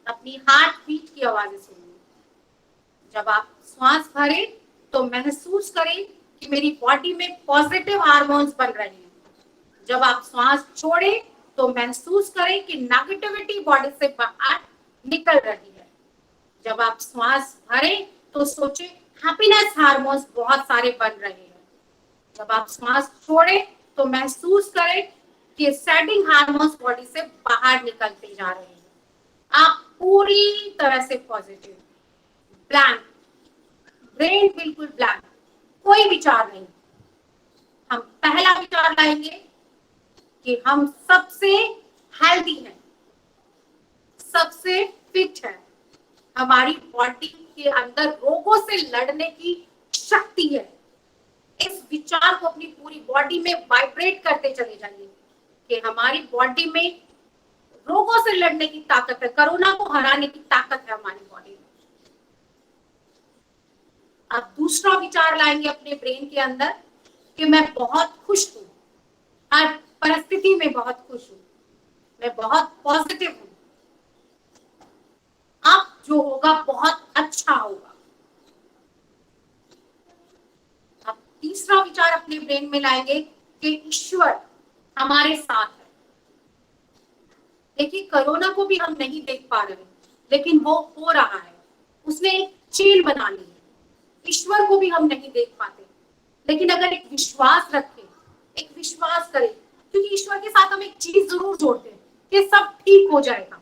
अपनी हार्ट बीट की आवाजें सुनिए। जब आप श्वास भरें तो महसूस करें कि मेरी बॉडी में पॉजिटिव हार्मोन्स बन रहे हैं। जब आप श्वास छोड़ें तो महसूस करें कि नेगेटिविटी बॉडी से बाहर निकल रही है। जब आप श्वास भरें तो सोचें हैप्पीनेस हार्मोन्स बहुत सारे बन रहे हैं। जब आप श्वास छोड़ें तो महसूस करें कि सैडिंग हार्मोन्स बॉडी से बाहर निकलते जा रहे हैं। आप पूरी तरह से पॉजिटिव, ब्लैंक, ब्रेन बिल्कुल ब्लैंक, कोई विचार नहीं। हम पहला विचार लाएंगे कि हम सबसे हेल्दी हैं, सबसे फिट है, हमारी बॉडी के अंदर रोगों से लड़ने की शक्ति है। इस विचार को अपनी पूरी बॉडी में वाइब्रेट करते चले जाइए कि हमारी बॉडी में रोगों से लड़ने की ताकत है, कोरोना को हराने की ताकत है हमारी बॉडी में। अब दूसरा विचार लाएंगे अपने ब्रेन के अंदर कि मैं बहुत खुश हूं, हर परिस्थिति में बहुत खुश हूं, मैं बहुत पॉजिटिव हूं, अब जो होगा बहुत अच्छा होगा। अब तीसरा विचार अपने ब्रेन में लाएंगे कि ईश्वर हमारे साथ है। देखिए, कोरोना को भी हम नहीं देख पा रहे, लेकिन वो हो रहा है, उसने एक चेन बना ली है। ईश्वर को भी हम नहीं देख पाते, लेकिन अगर एक विश्वास रखें, एक विश्वास करें, क्योंकि ईश्वर के साथ हम एक चीज जरूर जोड़ते हैं कि सब ठीक हो जाएगा,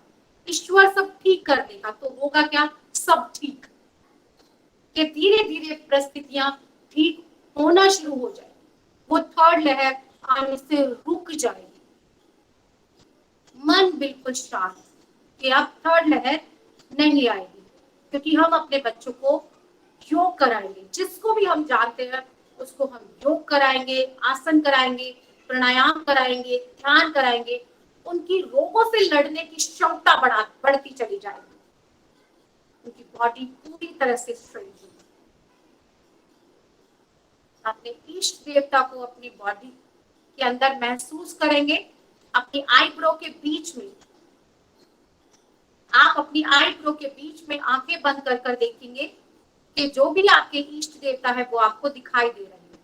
ईश्वर सब ठीक कर देगा। तो होगा क्या? सब ठीक, कि धीरे धीरे परिस्थितियां ठीक होना शुरू हो जाएगी, वो थर्ड लहर आने से रुक जाएगी। मन बिल्कुल शांत कि अब थर्ड लहर नहीं आएगी, क्योंकि हम अपने बच्चों को योग कराएंगे। जिसको भी हम जानते हैं उसको हम योग कराएंगे, आसन कराएंगे, प्राणायाम कराएंगे, ध्यान कराएंगे। उनकी रोगों से लड़ने की क्षमता बढ़ती चली जाएगी, उनकी बॉडी पूरी तरह से स्ट्रेंथ होगी। अपने इष्ट देवता को अपनी बॉडी के अंदर महसूस करेंगे। अपनी आईब्रो के बीच में, आप अपनी आईब्रो के बीच में आंखें बंद कर कर देखेंगे कि जो भी आपके इष्ट देवता है वो आपको दिखाई दे रहे हैं।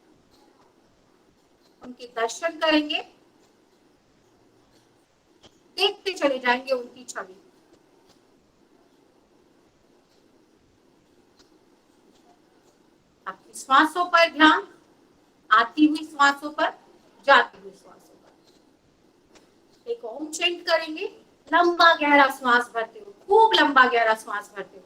उनके दर्शन करेंगे, देखते चले जाएंगे उनकी छवि। आपकी श्वासों पर ध्यान, आती हुई श्वासों पर, जाती हुई श्वासों पर। एक ओम चैंट करेंगे, लंबा गहरा श्वास भरते हुए, खूब लंबा गहरा श्वास भरते हुए।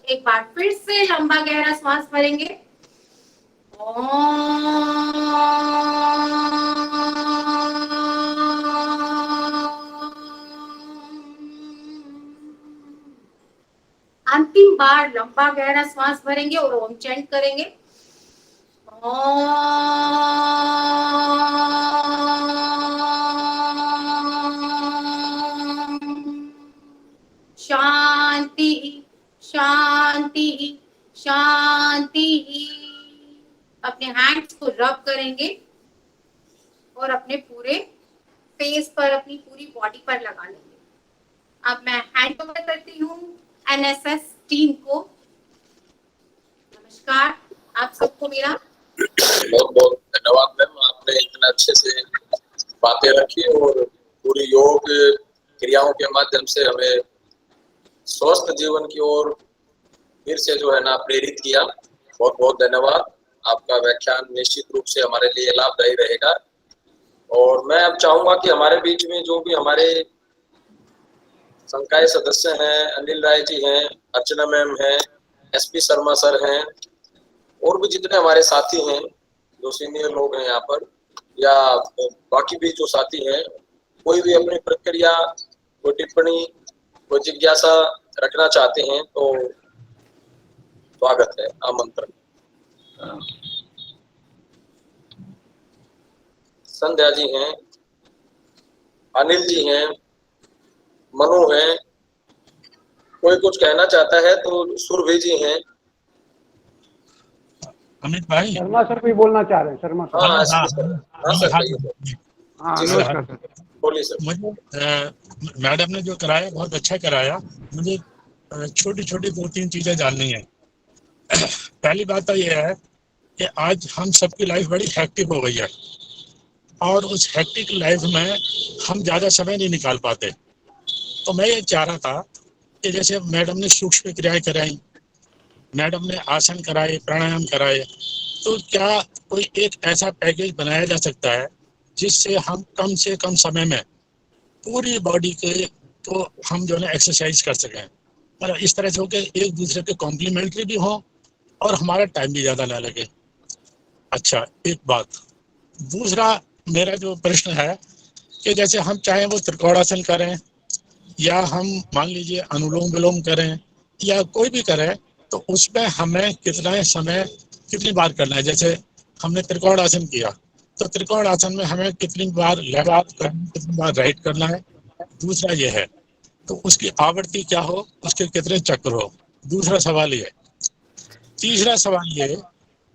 एक बार फिर से लंबा गहरा श्वास भरेंगे। अंतिम बार लंबा गहरा श्वास भरेंगे और ओम चैंट करेंगे। शांति शांति शांति। अपने हैंड्स को रब करेंगे और अपने पूरे फेस पर, अपनी पूरी बॉडी पर लगा लेंगे। अब मैं हैंड ओवर करती हूँ एनएसएस टीम को। नमस्कार आप सबको मेरा बहुत बहुत धन्यवाद मैम, आपने इतना अच्छे से बातें रखी और पूरी योग क्रियाओं के माध्यम से हमें स्वस्थ जीवन की ओर फिर से जो है ना प्रेरित किया। बहुत बहुत धन्यवाद। आपका व्याख्यान निश्चित रूप से हमारे लिए लाभदायी रहेगा। और मैं अब चाहूंगा कि हमारे बीच में जो भी हमारे संकाय सदस्य हैं, अनिल राय जी हैं, अर्चना मैम हैं, एसपी शर्मा सर हैं, और भी जितने हमारे साथी हैं जो सीनियर लोग हैं यहाँ पर, या बाकी भी जो साथी हैं, कोई भी अपनी प्रक्रिया, कोई टिप्पणी, कोई जिज्ञासा रखना चाहते हैं तो स्वागत है, आमंत्रण। संध्या जी हैं, अनिल जी हैं, मनु हैं, कोई कुछ कहना चाहता है तो सुरभि जी हैं। अमित भाई, शर्मा सर भी बोलना चाह रहे हैं। शर्मा सर। हाँ सर, कहिए। हाँ जी नमस्कार सर। बोलिए सर। मुझे मैडम ने जो कराया बहुत अच्छा कराया। मुझे छोटी छोटी 2-3 चीजें जाननी है। पहली बात तो ये है कि आज हम सबकी लाइफ बड़ी हेक्टिक हो गई है और उस हेक्टिक लाइफ में हम ज़्यादा समय नहीं निकाल पाते। तो मैं ये चाह रहा था कि जैसे मैडम ने सूक्ष्म क्रियाएं कराई, मैडम ने आसन कराए, प्राणायाम कराए, तो क्या कोई एक ऐसा पैकेज बनाया जा सकता है जिससे हम कम से कम समय में पूरी बॉडी के तो हम जो है एक्सरसाइज कर सकें, मतलब इस तरह से हो कि एक दूसरे के कॉम्प्लीमेंट्री भी हो और हमारा टाइम भी ज़्यादा ना लगे। अच्छा, एक बात। दूसरा मेरा जो प्रश्न है कि जैसे हम चाहें वो त्रिकोणासन करें या हम मान लीजिए अनुलोम विलोम करें या कोई भी करें, तो उसमें हमें कितना समय कितनी बार करना है। जैसे हमने त्रिकोणासन किया तो त्रिकोणासन में हमें कितनी बार लेफ्ट करना, कितनी बार राइट करना है। दूसरा ये है तो उसकी आवृत्ति क्या हो, उसके कितने चक्र हो। दूसरा सवाल ये। तीसरा सवाल ये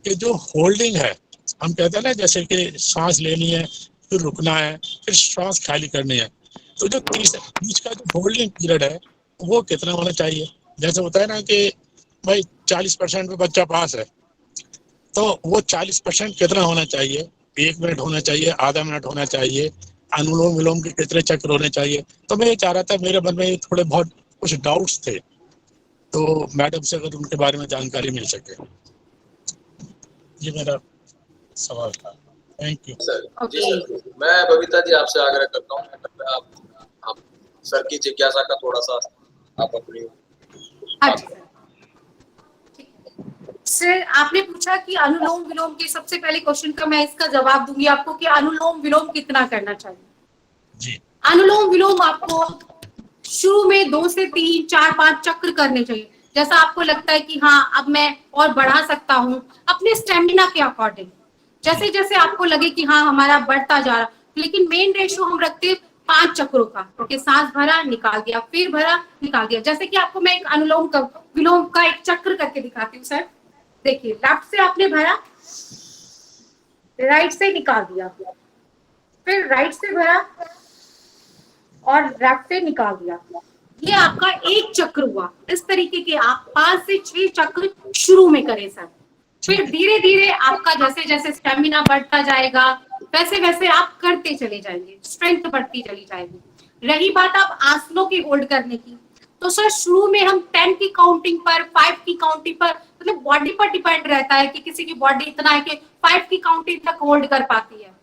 कि जो होल्डिंग है, हम कहते हैं ना जैसे कि सांस लेनी है, फिर रुकना है, फिर सांस खाली करनी है, तो जो बीच का जो होल्डिंग पीरियड है वो कितना होना चाहिए। जैसे होता है ना कि भाई 40% में बच्चा पास है, तो वो 40% कितना होना चाहिए। 1 मिनट होना चाहिए, आधा मिनट होना चाहिए, अनुलोम विलोम के कितने चक्र होने चाहिए। तो मैं ये चाह रहा था, मेरे मन में थोड़े बहुत कुछ डाउट्स थे, तो मैडम से अगर उनके बारे में जानकारी मिल सके। ये मेरा सवाल था। Thank you sir. जी सर, मैं बबीता जी आपसे आग्रह करता हूँ, आप सर की जिज्ञासा का थोड़ा सा आप अपनी। सर, आपने पूछा कि अनुलोम विलोम के, सबसे पहले क्वेश्चन का मैं इसका जवाब दूंगी आपको कि अनुलोम विलोम कितना करना चाहिए जी। अनुलोम विलोम आपको शुरू में 2 से 3, 4, 5 चक्र करने चाहिए। जैसा आपको लगता है कि हाँ अब मैं और बढ़ा सकता हूँ अपने स्टेमिना के अकॉर्डिंग, जैसे जैसे आपको लगे कि हाँ हमारा बढ़ता जा रहा, लेकिन मेन रेशियो हम रखते हैं 5 चक्रों का, क्योंकि सांस भरा निकाल दिया, फिर भरा निकाल दिया। जैसे कि आपको मैं एक अनुलोम विलोम का एक चक्र करके दिखाती हूँ। सर देखिए, लेफ्ट से आपने भरा, राइट से निकाल दिया, फिर राइट से भरा और लेफ्ट से निकाल दिया। ये आपका एक चक्र हुआ। इस तरीके के आप 5 से 6 चक्र शुरू में करें सर। फिर धीरे धीरे आपका जैसे जैसे स्टेमिना बढ़ता जाएगा वैसे वैसे आप करते चले जाएंगे, स्ट्रेंथ बढ़ती चली जाएगी। रही बात आप आसनों की होल्ड करने की, तो सर शुरू में हम 10 की काउंटिंग पर, 5 की काउंटिंग पर, मतलब बॉडी पर डिपेंड रहता है कि किसी की बॉडी इतना है कि 5 की काउंटिंग तक होल्ड कर पाती है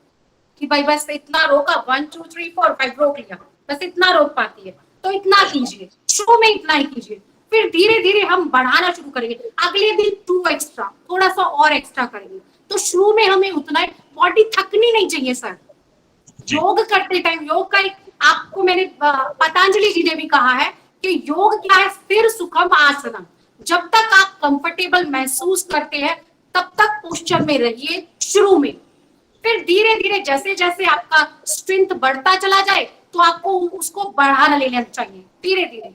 कि भाई बस इतना रोका, 1 2 3 4 5 रोक लिया, बस इतना रोक पाती है, तो इतना कीजिए, शुरू में इतना ही कीजिए। फिर धीरे धीरे हम बढ़ाना शुरू करेंगे, अगले दिन 2 एक्स्ट्रा, थोड़ा सा और एक्स्ट्रा करेंगे। तो शुरू में हमें उतना, बॉडी थकनी नहीं चाहिए सर। योग करते टाइम, योग का एक आपको मैंने पतंजलि जी ने भी कहा है कि योग क्या है, स्थिर सुखम आसनम। जब तक आप कंफर्टेबल महसूस करते हैं तब तक पोस्चर में रहिए शुरू में। फिर धीरे धीरे जैसे जैसे आपका स्ट्रेंथ बढ़ता चला जाए तो आपको उसको बढ़ाना लेना चाहिए धीरे धीरे,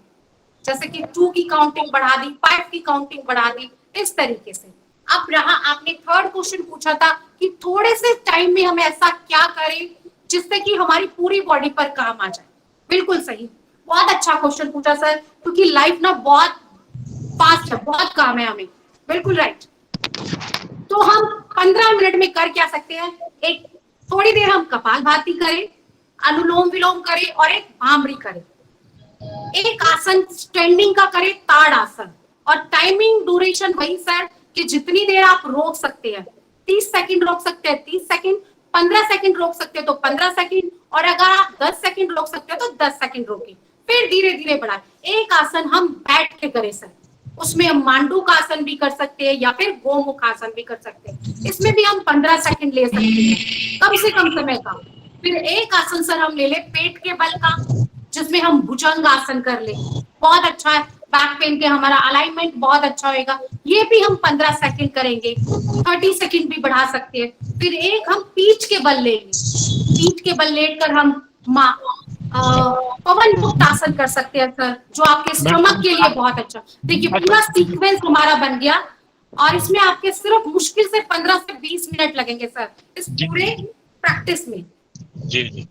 जैसे कि 2 की काउंटिंग बढ़ा दी, 5 की काउंटिंग बढ़ा दी, इस तरीके से। अब रहा आपने थर्ड क्वेश्चन पूछा था कि थोड़े से टाइम में हम ऐसा क्या करें जिससे कि हमारी पूरी बॉडी पर काम आ जाए। बिल्कुल सही, बहुत अच्छा क्वेश्चन पूछा सर, क्योंकि लाइफ ना बहुत फास्ट है, बहुत काम है हमें। बिल्कुल राइट। तो हम 15 मिनट में कर क्या सकते हैं, एक थोड़ी देर हम कपालभाति करें, अनुलोम विलोम करें और एक भामरी करें। एक आसन स्टैंडिंग का करें, ताड़ आसन, और टाइमिंग ड्यूरेशन वही सर कि जितनी देर आप रोक सकते हैं, 30 सेकंड रोक सकते हैं 30 सेकंड, 15 सेकंड रोक सकते हैं तो 15 सेकंड, और अगर आप 10 सेकंड रोक सकते हैं तो 10 सेकंड रोकिए। फिर धीरे धीरे बढ़ाएं। एक आसन हम बैठ के करें सर, उसमें हम मांडू का आसन भी कर सकते हैं या फिर गोमुख आसन भी कर सकते हैं। इसमें भी हम 15 सेकंड ले सकते हैं, कम से कम समय का। फिर एक आसन सर हम ले ले पेट के बल का, जिसमें हम भुजंग आसन कर ले, बहुत अच्छा है, बैक पेन के हमारा अलाइनमेंट बहुत अच्छा होएगा। ये भी हम 15 सेकंड करेंगे, 30 सेकंड भी बढ़ा सकते हैं। फिर एक हम पीठ के बल लेंगे, पीठ के बल लेकर हम पवन मुक्त आसन कर सकते हैं सर, जो आपके स्टमक के लिए बहुत अच्छा। देखिए पूरा सीक्वेंस हमारा बन गया, और इसमें आपके सिर्फ मुश्किल से 15 से 20 मिनट लगेंगे सर इस पूरे प्रैक्टिस में। जी जी,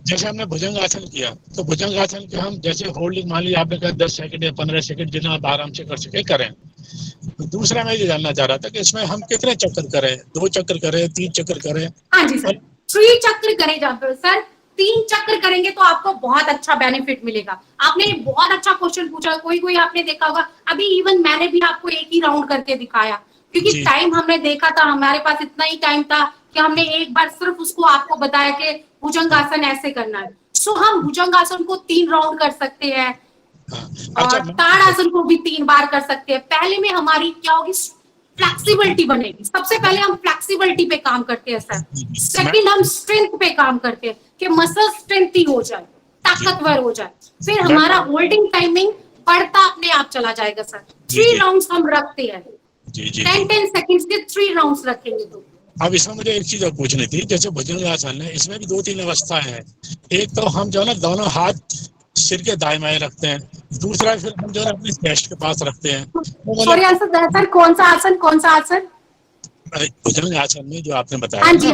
जैसे हमने भुजंग आसन किया, तो भुजंग आसन के हम जैसे होल्डिंग मान लीजिए आपने कहा 10 सेकंड या 15 सेकंड, जितना आप आराम से कर सके करें। तो दूसरा मैं ये जानना चाह रहा था कि इसमें हम कितने चक्कर करें, 2 चक्कर करें, 3 चक्कर करें? हाँ जी सर, 3 चक्र करें सर, 3 चक्र करेंगे तो आपको बहुत अच्छा बेनिफिट मिलेगा। आपने बहुत अच्छा क्वेश्चन पूछा, कोई आपने देखा होगा, अभी इवन मैंने भी आपको एक ही राउंड करके दिखाया, क्योंकि टाइम हमने देखा था, हमारे पास इतना ही टाइम था कि हमने एक बार सिर्फ उसको आपको बताया कि भुजंगासन ऐसे करना है। सो हम भुजंगासन को 3 राउंड कर सकते हैं, और ताड़ासन को भी 3 बार कर सकते हैं। पहले में हमारी क्या होगी, फ्लेक्सिबिलिटी बनेगी। सबसे पहले हम फ्लेक्सिबिलिटी पे काम करते हैं सर, सेकंड हम स्ट्रेंथ पे काम करते हैं कि मसल स्ट्रेंथी हो जाए, ताकतवर हो जाए। फिर हमारा होल्डिंग टाइमिंग बढ़ता अपने आप चला जाएगा सर। 3 राउंड्स हम रखते हैं, 10 सेकंड्स के 3 राउंड्स रखेंगे। तो अब इसमें मुझे एक चीज और पूछनी थी, जैसे भुजंगासन है, इसमें भी 2-3 अवस्थाएं हैं। एक तो हम जो है ना दोनों हाथ सिर के दाएं बाएं रखते हैं, दूसरा फिर हम जो है अपने चेस्ट के पास रखते हैं। सॉरी सर, कौन सा आसन? भुजंगासन में जो आपने बताया, हाँ जी,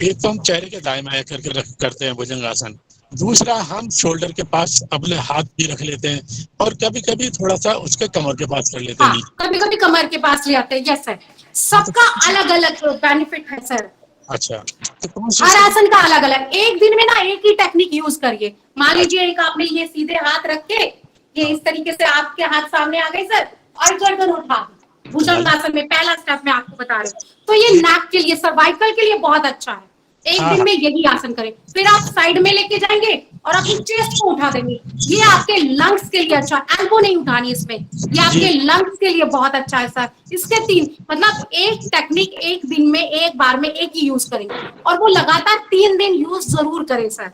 एक तो हम चेहरे के दाएं बाएं करके करते हैं भुजंगासन, दूसरा हम शोल्डर के पास अपने हाथ भी रख लेते हैं, और कभी कभी थोड़ा सा उसके कमर के पास कर लेते हैं। कभी कभी कमर के पास ले आते हैं। यस सर, सबका अलग अलग बेनिफिट है सर। अच्छा, तो हर आसन का अलग अलग। एक दिन में ना एक ही टेक्निक यूज करिए। मान लीजिए एक आपने ये सीधे हाथ रख के, ये इस तरीके से आपके हाथ सामने आ गए सर, और गर्दन उठा दी। भुजंगासन में पहला स्टेप मैं आपको बता रही हूँ, तो ये नेक के लिए, सर्वाइकल के लिए बहुत अच्छा है। एक दिन में यही आसन करें। फिर आप साइड में लेके जाएंगे और अपनी चेस्ट को उठा देंगे, ये आपके लंग्स के लिए अच्छा। एल्बो नहीं उठानी इसमें, ये आपके लंग्स के लिए बहुत अच्छा है सर। इसके 3 मतलब एक टेक्निक एक दिन में एक बार में एक ही यूज करेंगे, और वो लगातार 3 दिन यूज जरूर करें सर।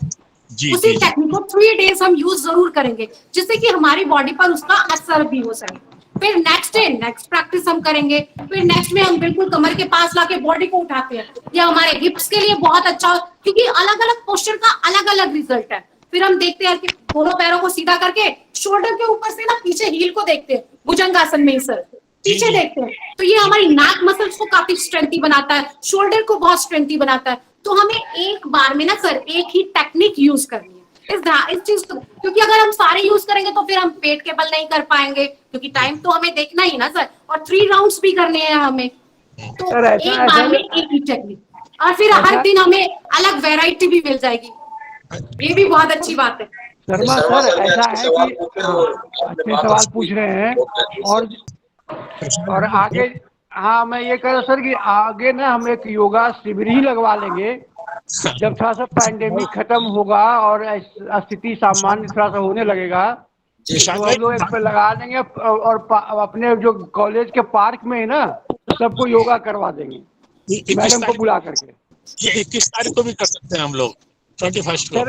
उसी टेक्निक को 3 डेज हम यूज जरूर करेंगे, जिससे कि हमारी बॉडी पर उसका असर भी हो सके। फिर नेक्स्ट डे नेक्स्ट प्रैक्टिस हम करेंगे। फिर नेक्स्ट में हम बिल्कुल कमर के पास लाके बॉडी को उठाते हैं। ये हमारे हिप्स के लिए बहुत अच्छा, क्योंकि अलग अलग पोस्चर का अलग अलग रिजल्ट है। फिर हम देखते हैं कि दोनों पैरों को सीधा करके शोल्डर के ऊपर से ना पीछे हील को देखते हैं, भुजंगासन में सर पीछे देखते हैं, तो ये हमारी नाक मसल्स को काफी स्ट्रेंथी बनाता है, शोल्डर को बहुत स्ट्रेंथी बनाता है। तो हमें एक बार में ना सर एक ही टेक्निक यूज करनी है इस चीज को, क्योंकि अगर हम सारे यूज करेंगे तो फिर हम पेट के बल नहीं कर पाएंगे, क्योंकि टाइम तो हमें देखना ही ना सर, और 3 राउंड्स भी करने हैं हमें। तो एक बार में एक ही टेक्निक, और फिर हर दिन हमें अलग वैरायटी भी मिल जाएगी, ये भी बहुत अच्छी बात है। शर्मा सर, ऐसा है कि अच्छे सवाल पूछ रहे हैं, और आगे हाँ मैं ये कह रहा सर कि आगे ना हम एक योगा शिविर ही लगवा लेंगे, जब थोड़ा सा पैंडेमिक खत्म होगा और स्थिति सामान्य थोड़ा सा होने लगेगा, तो हम लोग इस पे लगा देंगे, और अपने जो कॉलेज के पार्क में है ना, सबको योगा करवा देंगे मैडम को बुला करके। 21 तारीख को भी कर सकते हैं हम लोग, 21 को।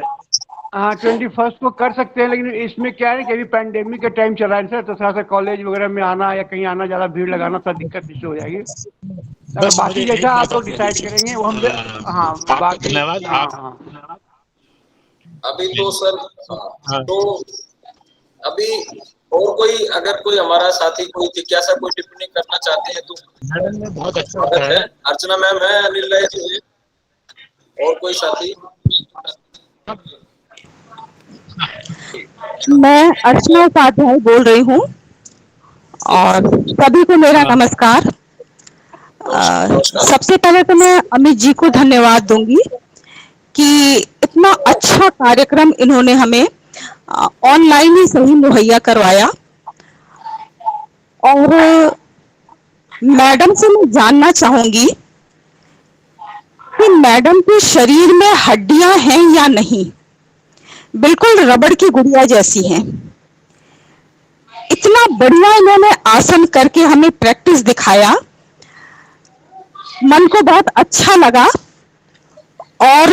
हाँ 21 को कर सकते हैं, लेकिन इसमें क्या है कि अभी पैंडेमिक का टाइम चल रहा है सर, तो थोड़ा सा कॉलेज वगैरह में आना या कहीं आना, ज़्यादा भीड़ लगाना थोड़ा दिक्कत इससे हो जाएगी। बाकी जैसा आप लोग डिसाइड करेंगे वो हम। हाँ धन्यवाद। अभी तो सर तो अभी और कोई अगर कोई हमारा साथी कोई जिज्ञासा कोई टिप्पणी करना चाहते हैं तो मैडम ने बहुत अच्छा बताया। अर्चना मैम है, अनिल राय जी है, और कोई साथी? मैं अर्चना उपाध्याय बोल रही हूँ, और सभी को मेरा नमस्कार। सबसे पहले तो मैं अमित जी को धन्यवाद दूंगी कि इतना अच्छा कार्यक्रम इन्होंने हमें ऑनलाइन ही सही मुहैया करवाया। और मैडम से मैं जानना चाहूंगी कि मैडम के शरीर में हड्डियां हैं या नहीं, बिल्कुल रबड़ की गुड़िया जैसी हैं। इतना बढ़िया इन्होंने आसन करके हमें प्रैक्टिस दिखाया, मन को बहुत अच्छा लगा और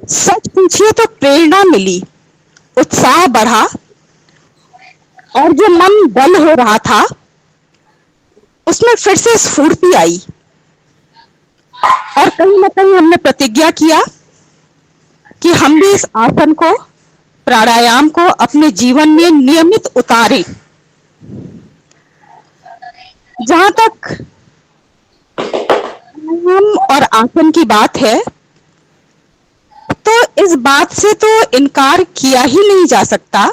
सच पूछिए तो प्रेरणा मिली, उत्साह बढ़ा और जो मन डल हो रहा था उसमें फिर से स्फूर्ति आई और कहीं ना कहीं हमने प्रतिज्ञा किया कि हम भी इस आसन को, प्राणायाम को अपने जीवन में नियमित उतारें। जहां तक प्राणायाम और आसन की बात है तो इस बात से तो इनकार किया ही नहीं जा सकता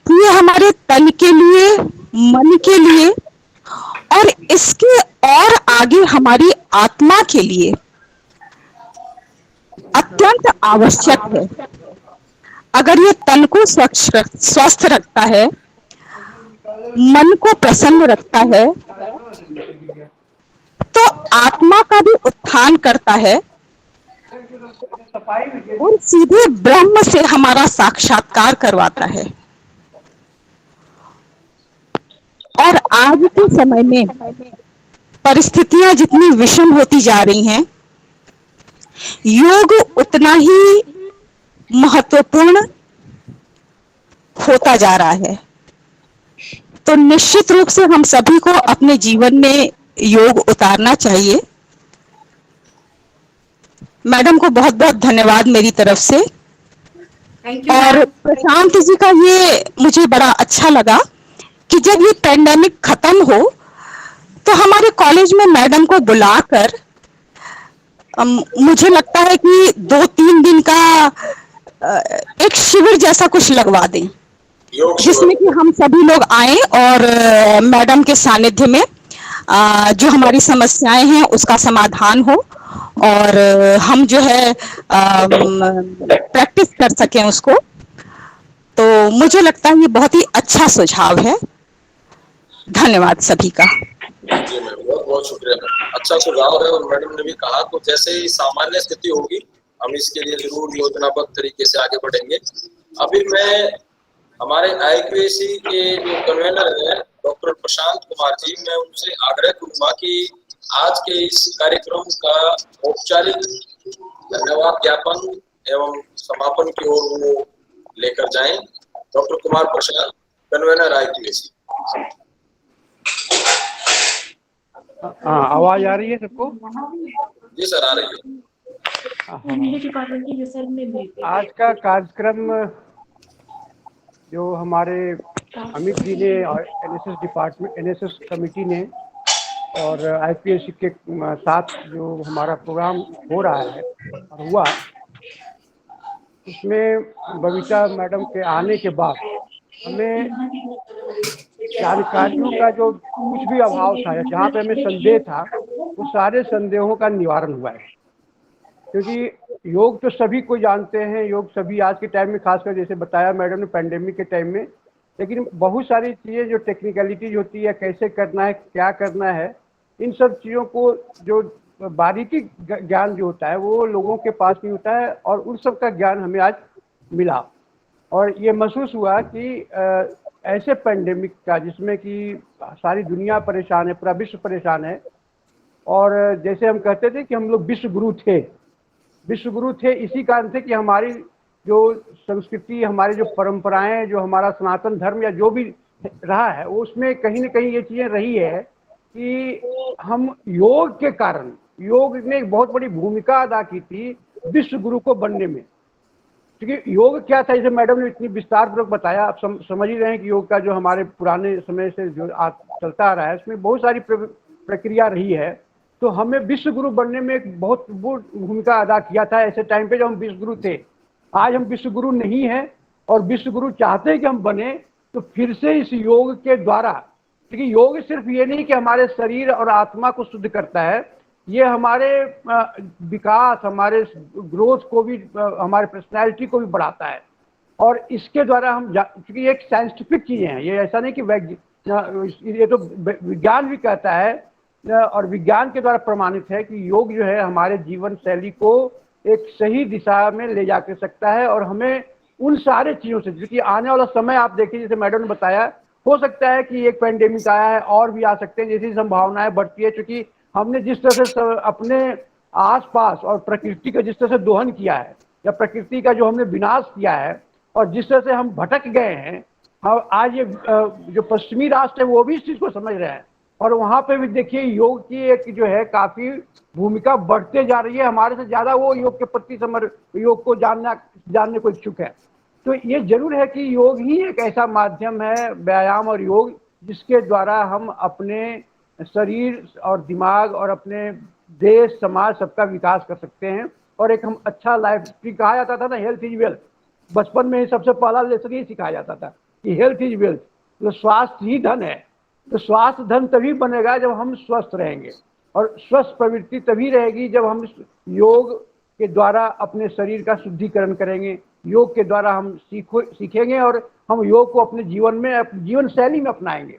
कि ये हमारे तन के लिए, मन के लिए और इसके और आगे हमारी आत्मा के लिए अत्यंत आवश्यक है। अगर ये तन को स्वस्थ रखता है, मन को प्रसन्न रखता है, तो आत्मा का भी उत्थान करता है और सीधे ब्रह्म से हमारा साक्षात्कार करवाता है। और आज के समय में परिस्थितियां जितनी विषम होती जा रही हैं, योग उतना ही महत्वपूर्ण होता जा रहा है। तो निश्चित रूप से हम सभी को अपने जीवन में योग उतारना चाहिए। मैडम को बहुत बहुत धन्यवाद मेरी तरफ से। Thank you. और प्रशांत जी का ये मुझे बड़ा अच्छा लगा कि जब ये पैंडेमिक खत्म हो तो हमारे कॉलेज में मैडम को बुलाकर मुझे लगता है कि 2-3 दिन का एक शिविर जैसा कुछ लगवा दें, जिसमें कि हम सभी लोग आए और मैडम के सानिध्य में जो हमारी समस्याएं हैं उसका समाधान हो और हम जो है प्रैक्टिस कर सकें उसको। तो मुझे लगता है ये बहुत ही अच्छा सुझाव है। धन्यवाद सभी का। जी मैम, बहुत बहुत शुक्रिया मैम, अच्छा सुझाव है। और मैडम ने भी कहा तो जैसे ही सामान्य स्थिति होगी हम इसके लिए जरूर योजनाबद्ध तरीके से आगे बढ़ेंगे। अभी मैं हमारे IQAC के जो कन्वीनर है डॉक्टर प्रशांत कुमार जी, मैं उनसे आग्रह करूंगा कि आज के इस कार्यक्रम का औपचारिक धन्यवाद ज्ञापन एवं समापन की ओर वो लेकर जाएं। Doctor Kumar Prashant, convener IQAC। आवाज आ रही है सबको? जी सर, आ रही है। आज का कार्यक्रम जो हमारे अमित जी ने और NSS डिपार्टमेंट, NSS कमेटी ने और IPSC के साथ जो हमारा प्रोग्राम हो रहा है और हुआ, उसमें बबीता मैडम के आने के बाद हमें जानकारियों का जो कुछ भी अभाव था, जहाँ पे हमें संदेह था, वो सारे संदेहों का निवारण हुआ है। क्योंकि योग तो सभी को जानते हैं, योग सभी आज के टाइम में, खासकर जैसे बताया मैडम ने पैंडेमिक के टाइम में, लेकिन बहुत सारी चीज़ें जो टेक्निकलिटीज होती है, कैसे करना है, क्या करना है, इन सब चीज़ों को जो बारीकी ज्ञान जो होता है वो लोगों के पास नहीं होता है और उन सब का ज्ञान हमें आज मिला। और ये महसूस हुआ कि ऐसे पैंडेमिक का जिसमें कि सारी दुनिया परेशान है, पूरा विश्व परेशान है, और जैसे हम कहते थे कि हम लोग विश्व गुरु थे, विश्व गुरु थे इसी कारण से कि हमारी जो संस्कृति, हमारी जो परंपराएं, जो हमारा सनातन धर्म या जो भी रहा है, उसमें कहीं ना कहीं ये चीज़ें रही है कि हम योग के कारण, योग ने एक बहुत बड़ी भूमिका अदा की थी विश्व गुरु को बनने में। क्योंकि योग क्या था, जैसे मैडम ने इतनी विस्तार पूर्वक बताया, आप समझ ही रहे हैं कि योग का जो हमारे पुराने समय से जो चलता आ रहा है, उसमें बहुत सारी प्रक्रिया रही है। तो हमें विश्व गुरु बनने में एक बहुत भूमिका अदा किया था ऐसे टाइम पे जब हम विश्व गुरु थे। आज हम विश्व गुरु नहीं हैं और विश्व गुरु चाहते हैं कि हम बने, तो फिर से इस योग के द्वारा, क्योंकि योग सिर्फ ये नहीं कि हमारे शरीर और आत्मा को शुद्ध करता है, ये हमारे विकास, हमारे ग्रोथ को भी, हमारे पर्सनैलिटी को भी बढ़ाता है। और इसके द्वारा हम, क्योंकि एक साइंटिफिक चीज़ है, ये ऐसा नहीं कि ये तो विज्ञान भी कहता है और विज्ञान के द्वारा प्रमाणित है कि योग जो है हमारे जीवन शैली को एक सही दिशा में ले जा सकता है और हमें उन सारे चीज़ों से, क्योंकि आने वाला समय आप देखिए, जैसे मैडम ने बताया, हो सकता है कि एक पैंडेमिक आया है और भी आ सकते हैं, जैसी संभावनाएं बढ़ती है, क्योंकि हमने जिस तरह से अपने आसपास और प्रकृति का जिस तरह से दोहन किया है, या प्रकृति का जो हमने विनाश किया है, और जिस तरह से हम भटक गए हैं, हम आज ये जो पश्चिमी राष्ट्र है वो भी इस चीज़ को समझ रहे हैं, और वहाँ पे भी देखिए योग की एक जो है काफ़ी भूमिका बढ़ते जा रही है, हमारे से ज़्यादा वो योग के प्रति योग को जानने को इच्छुक है। तो ये जरूर है कि योग ही एक ऐसा माध्यम है, व्यायाम और योग, जिसके द्वारा हम अपने शरीर और दिमाग और अपने देश समाज सबका विकास कर सकते हैं, और एक हम अच्छा लाइफ, कहा जाता था ना, हेल्थ इज वेल्थ, बचपन में ही सबसे पहला लेसन ही सिखाया जाता था कि हेल्थ इज वेल्थ, तो स्वास्थ्य ही धन है। तो स्वास्थ्य धन तभी बनेगा जब हम स्वस्थ रहेंगे, और स्वस्थ प्रवृत्ति तभी रहेगी जब हम योग के द्वारा अपने शरीर का शुद्धिकरण करेंगे, योग के द्वारा हम सीखेंगे और हम योग को अपने जीवन में, जीवन शैली में अपनाएंगे।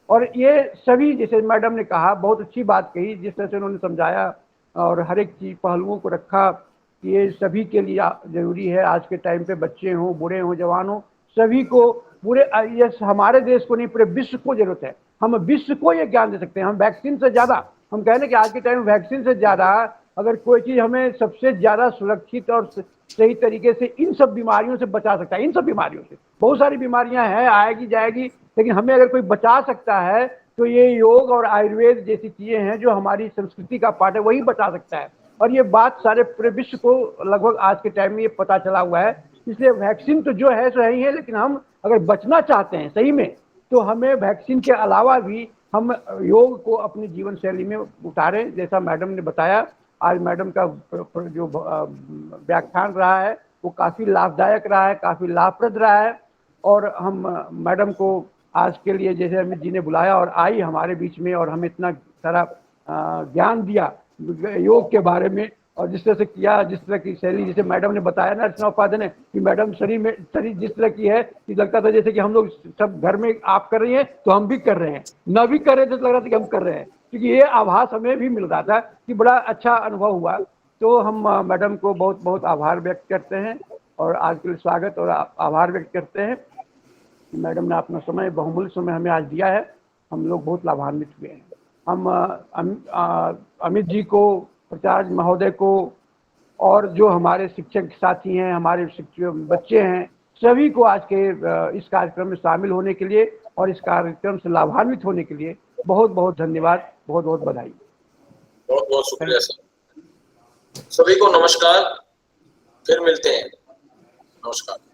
और ये सभी, जैसे मैडम ने कहा, बहुत अच्छी बात कही, जिस तरह से उन्होंने समझाया और हर एक चीज पहलुओं को रखा कि ये सभी के लिए जरूरी है। आज के टाइम पे बच्चे हों, बूढ़े हों, जवान हों, सभी को, पूरे ये हमारे देश को नहीं, पूरे विश्व को जरूरत है। हम विश्व को ये ज्ञान दे सकते हैं। हम वैक्सीन से ज़्यादा, हम कह रहे हैं कि आज के टाइम में वैक्सीन से ज़्यादा अगर कोई चीज़ हमें सबसे ज़्यादा सुरक्षित और सही तरीके से इन सब बीमारियों से बचा सकता है, इन सब बीमारियों से, बहुत सारी बीमारियां हैं, आएगी जाएगी, लेकिन हमें अगर कोई बचा सकता है तो ये योग और आयुर्वेद जैसी चीज़ें हैं जो हमारी संस्कृति का पार्ट है, वही बचा सकता है। और ये बात सारे पूरे विश्व को लगभग आज के टाइम में ये पता चला हुआ है। इसलिए वैक्सीन तो जो है सो है ही है, लेकिन हम अगर बचना चाहते हैं सही में, तो हमें वैक्सीन के अलावा भी हम योग को अपनी जीवन शैली में उतारें। जैसा मैडम ने बताया, आज मैडम का जो व्याख्यान रहा है वो काफ़ी लाभदायक रहा है, काफ़ी लाभप्रद रहा है। और हम मैडम को आज के लिए, जैसे अमित जी ने बुलाया और आई हमारे बीच में और हमें इतना सारा ज्ञान दिया योग के बारे में, और जिस तरह से किया, जिस तरह की शैली, जैसे मैडम ने बताया ना, अर्चना उपाध्याय ने, कि मैडम शरीर जिस तरह की है कि लगता था जैसे कि हम लोग सब घर में आप कर रही हैं तो हम भी कर रहे हैं, न भी कर रहे थे तो लग रहा था कि हम कर रहे हैं, क्योंकि ये आभास हमें भी मिल रहा था कि बड़ा अच्छा अनुभव हुआ। तो हम मैडम को बहुत बहुत आभार व्यक्त करते हैं और आज के लिए स्वागत और आभार व्यक्त करते हैं कि मैडम ने अपना समय, बहुमूल्य समय हमें आज दिया है। हम लोग बहुत लाभान्वित हुए हैं। हम अमित जी को, प्राचार्य महोदय को, और जो हमारे शिक्षक साथी हैं, हमारे बच्चे हैं, सभी को आज के इस कार्यक्रम में शामिल होने के लिए और इस कार्यक्रम से लाभान्वित होने के लिए बहुत बहुत धन्यवाद, बहुत बहुत बधाई। बहुत बहुत शुक्रिया सर। सभी को नमस्कार, फिर मिलते हैं। नमस्कार।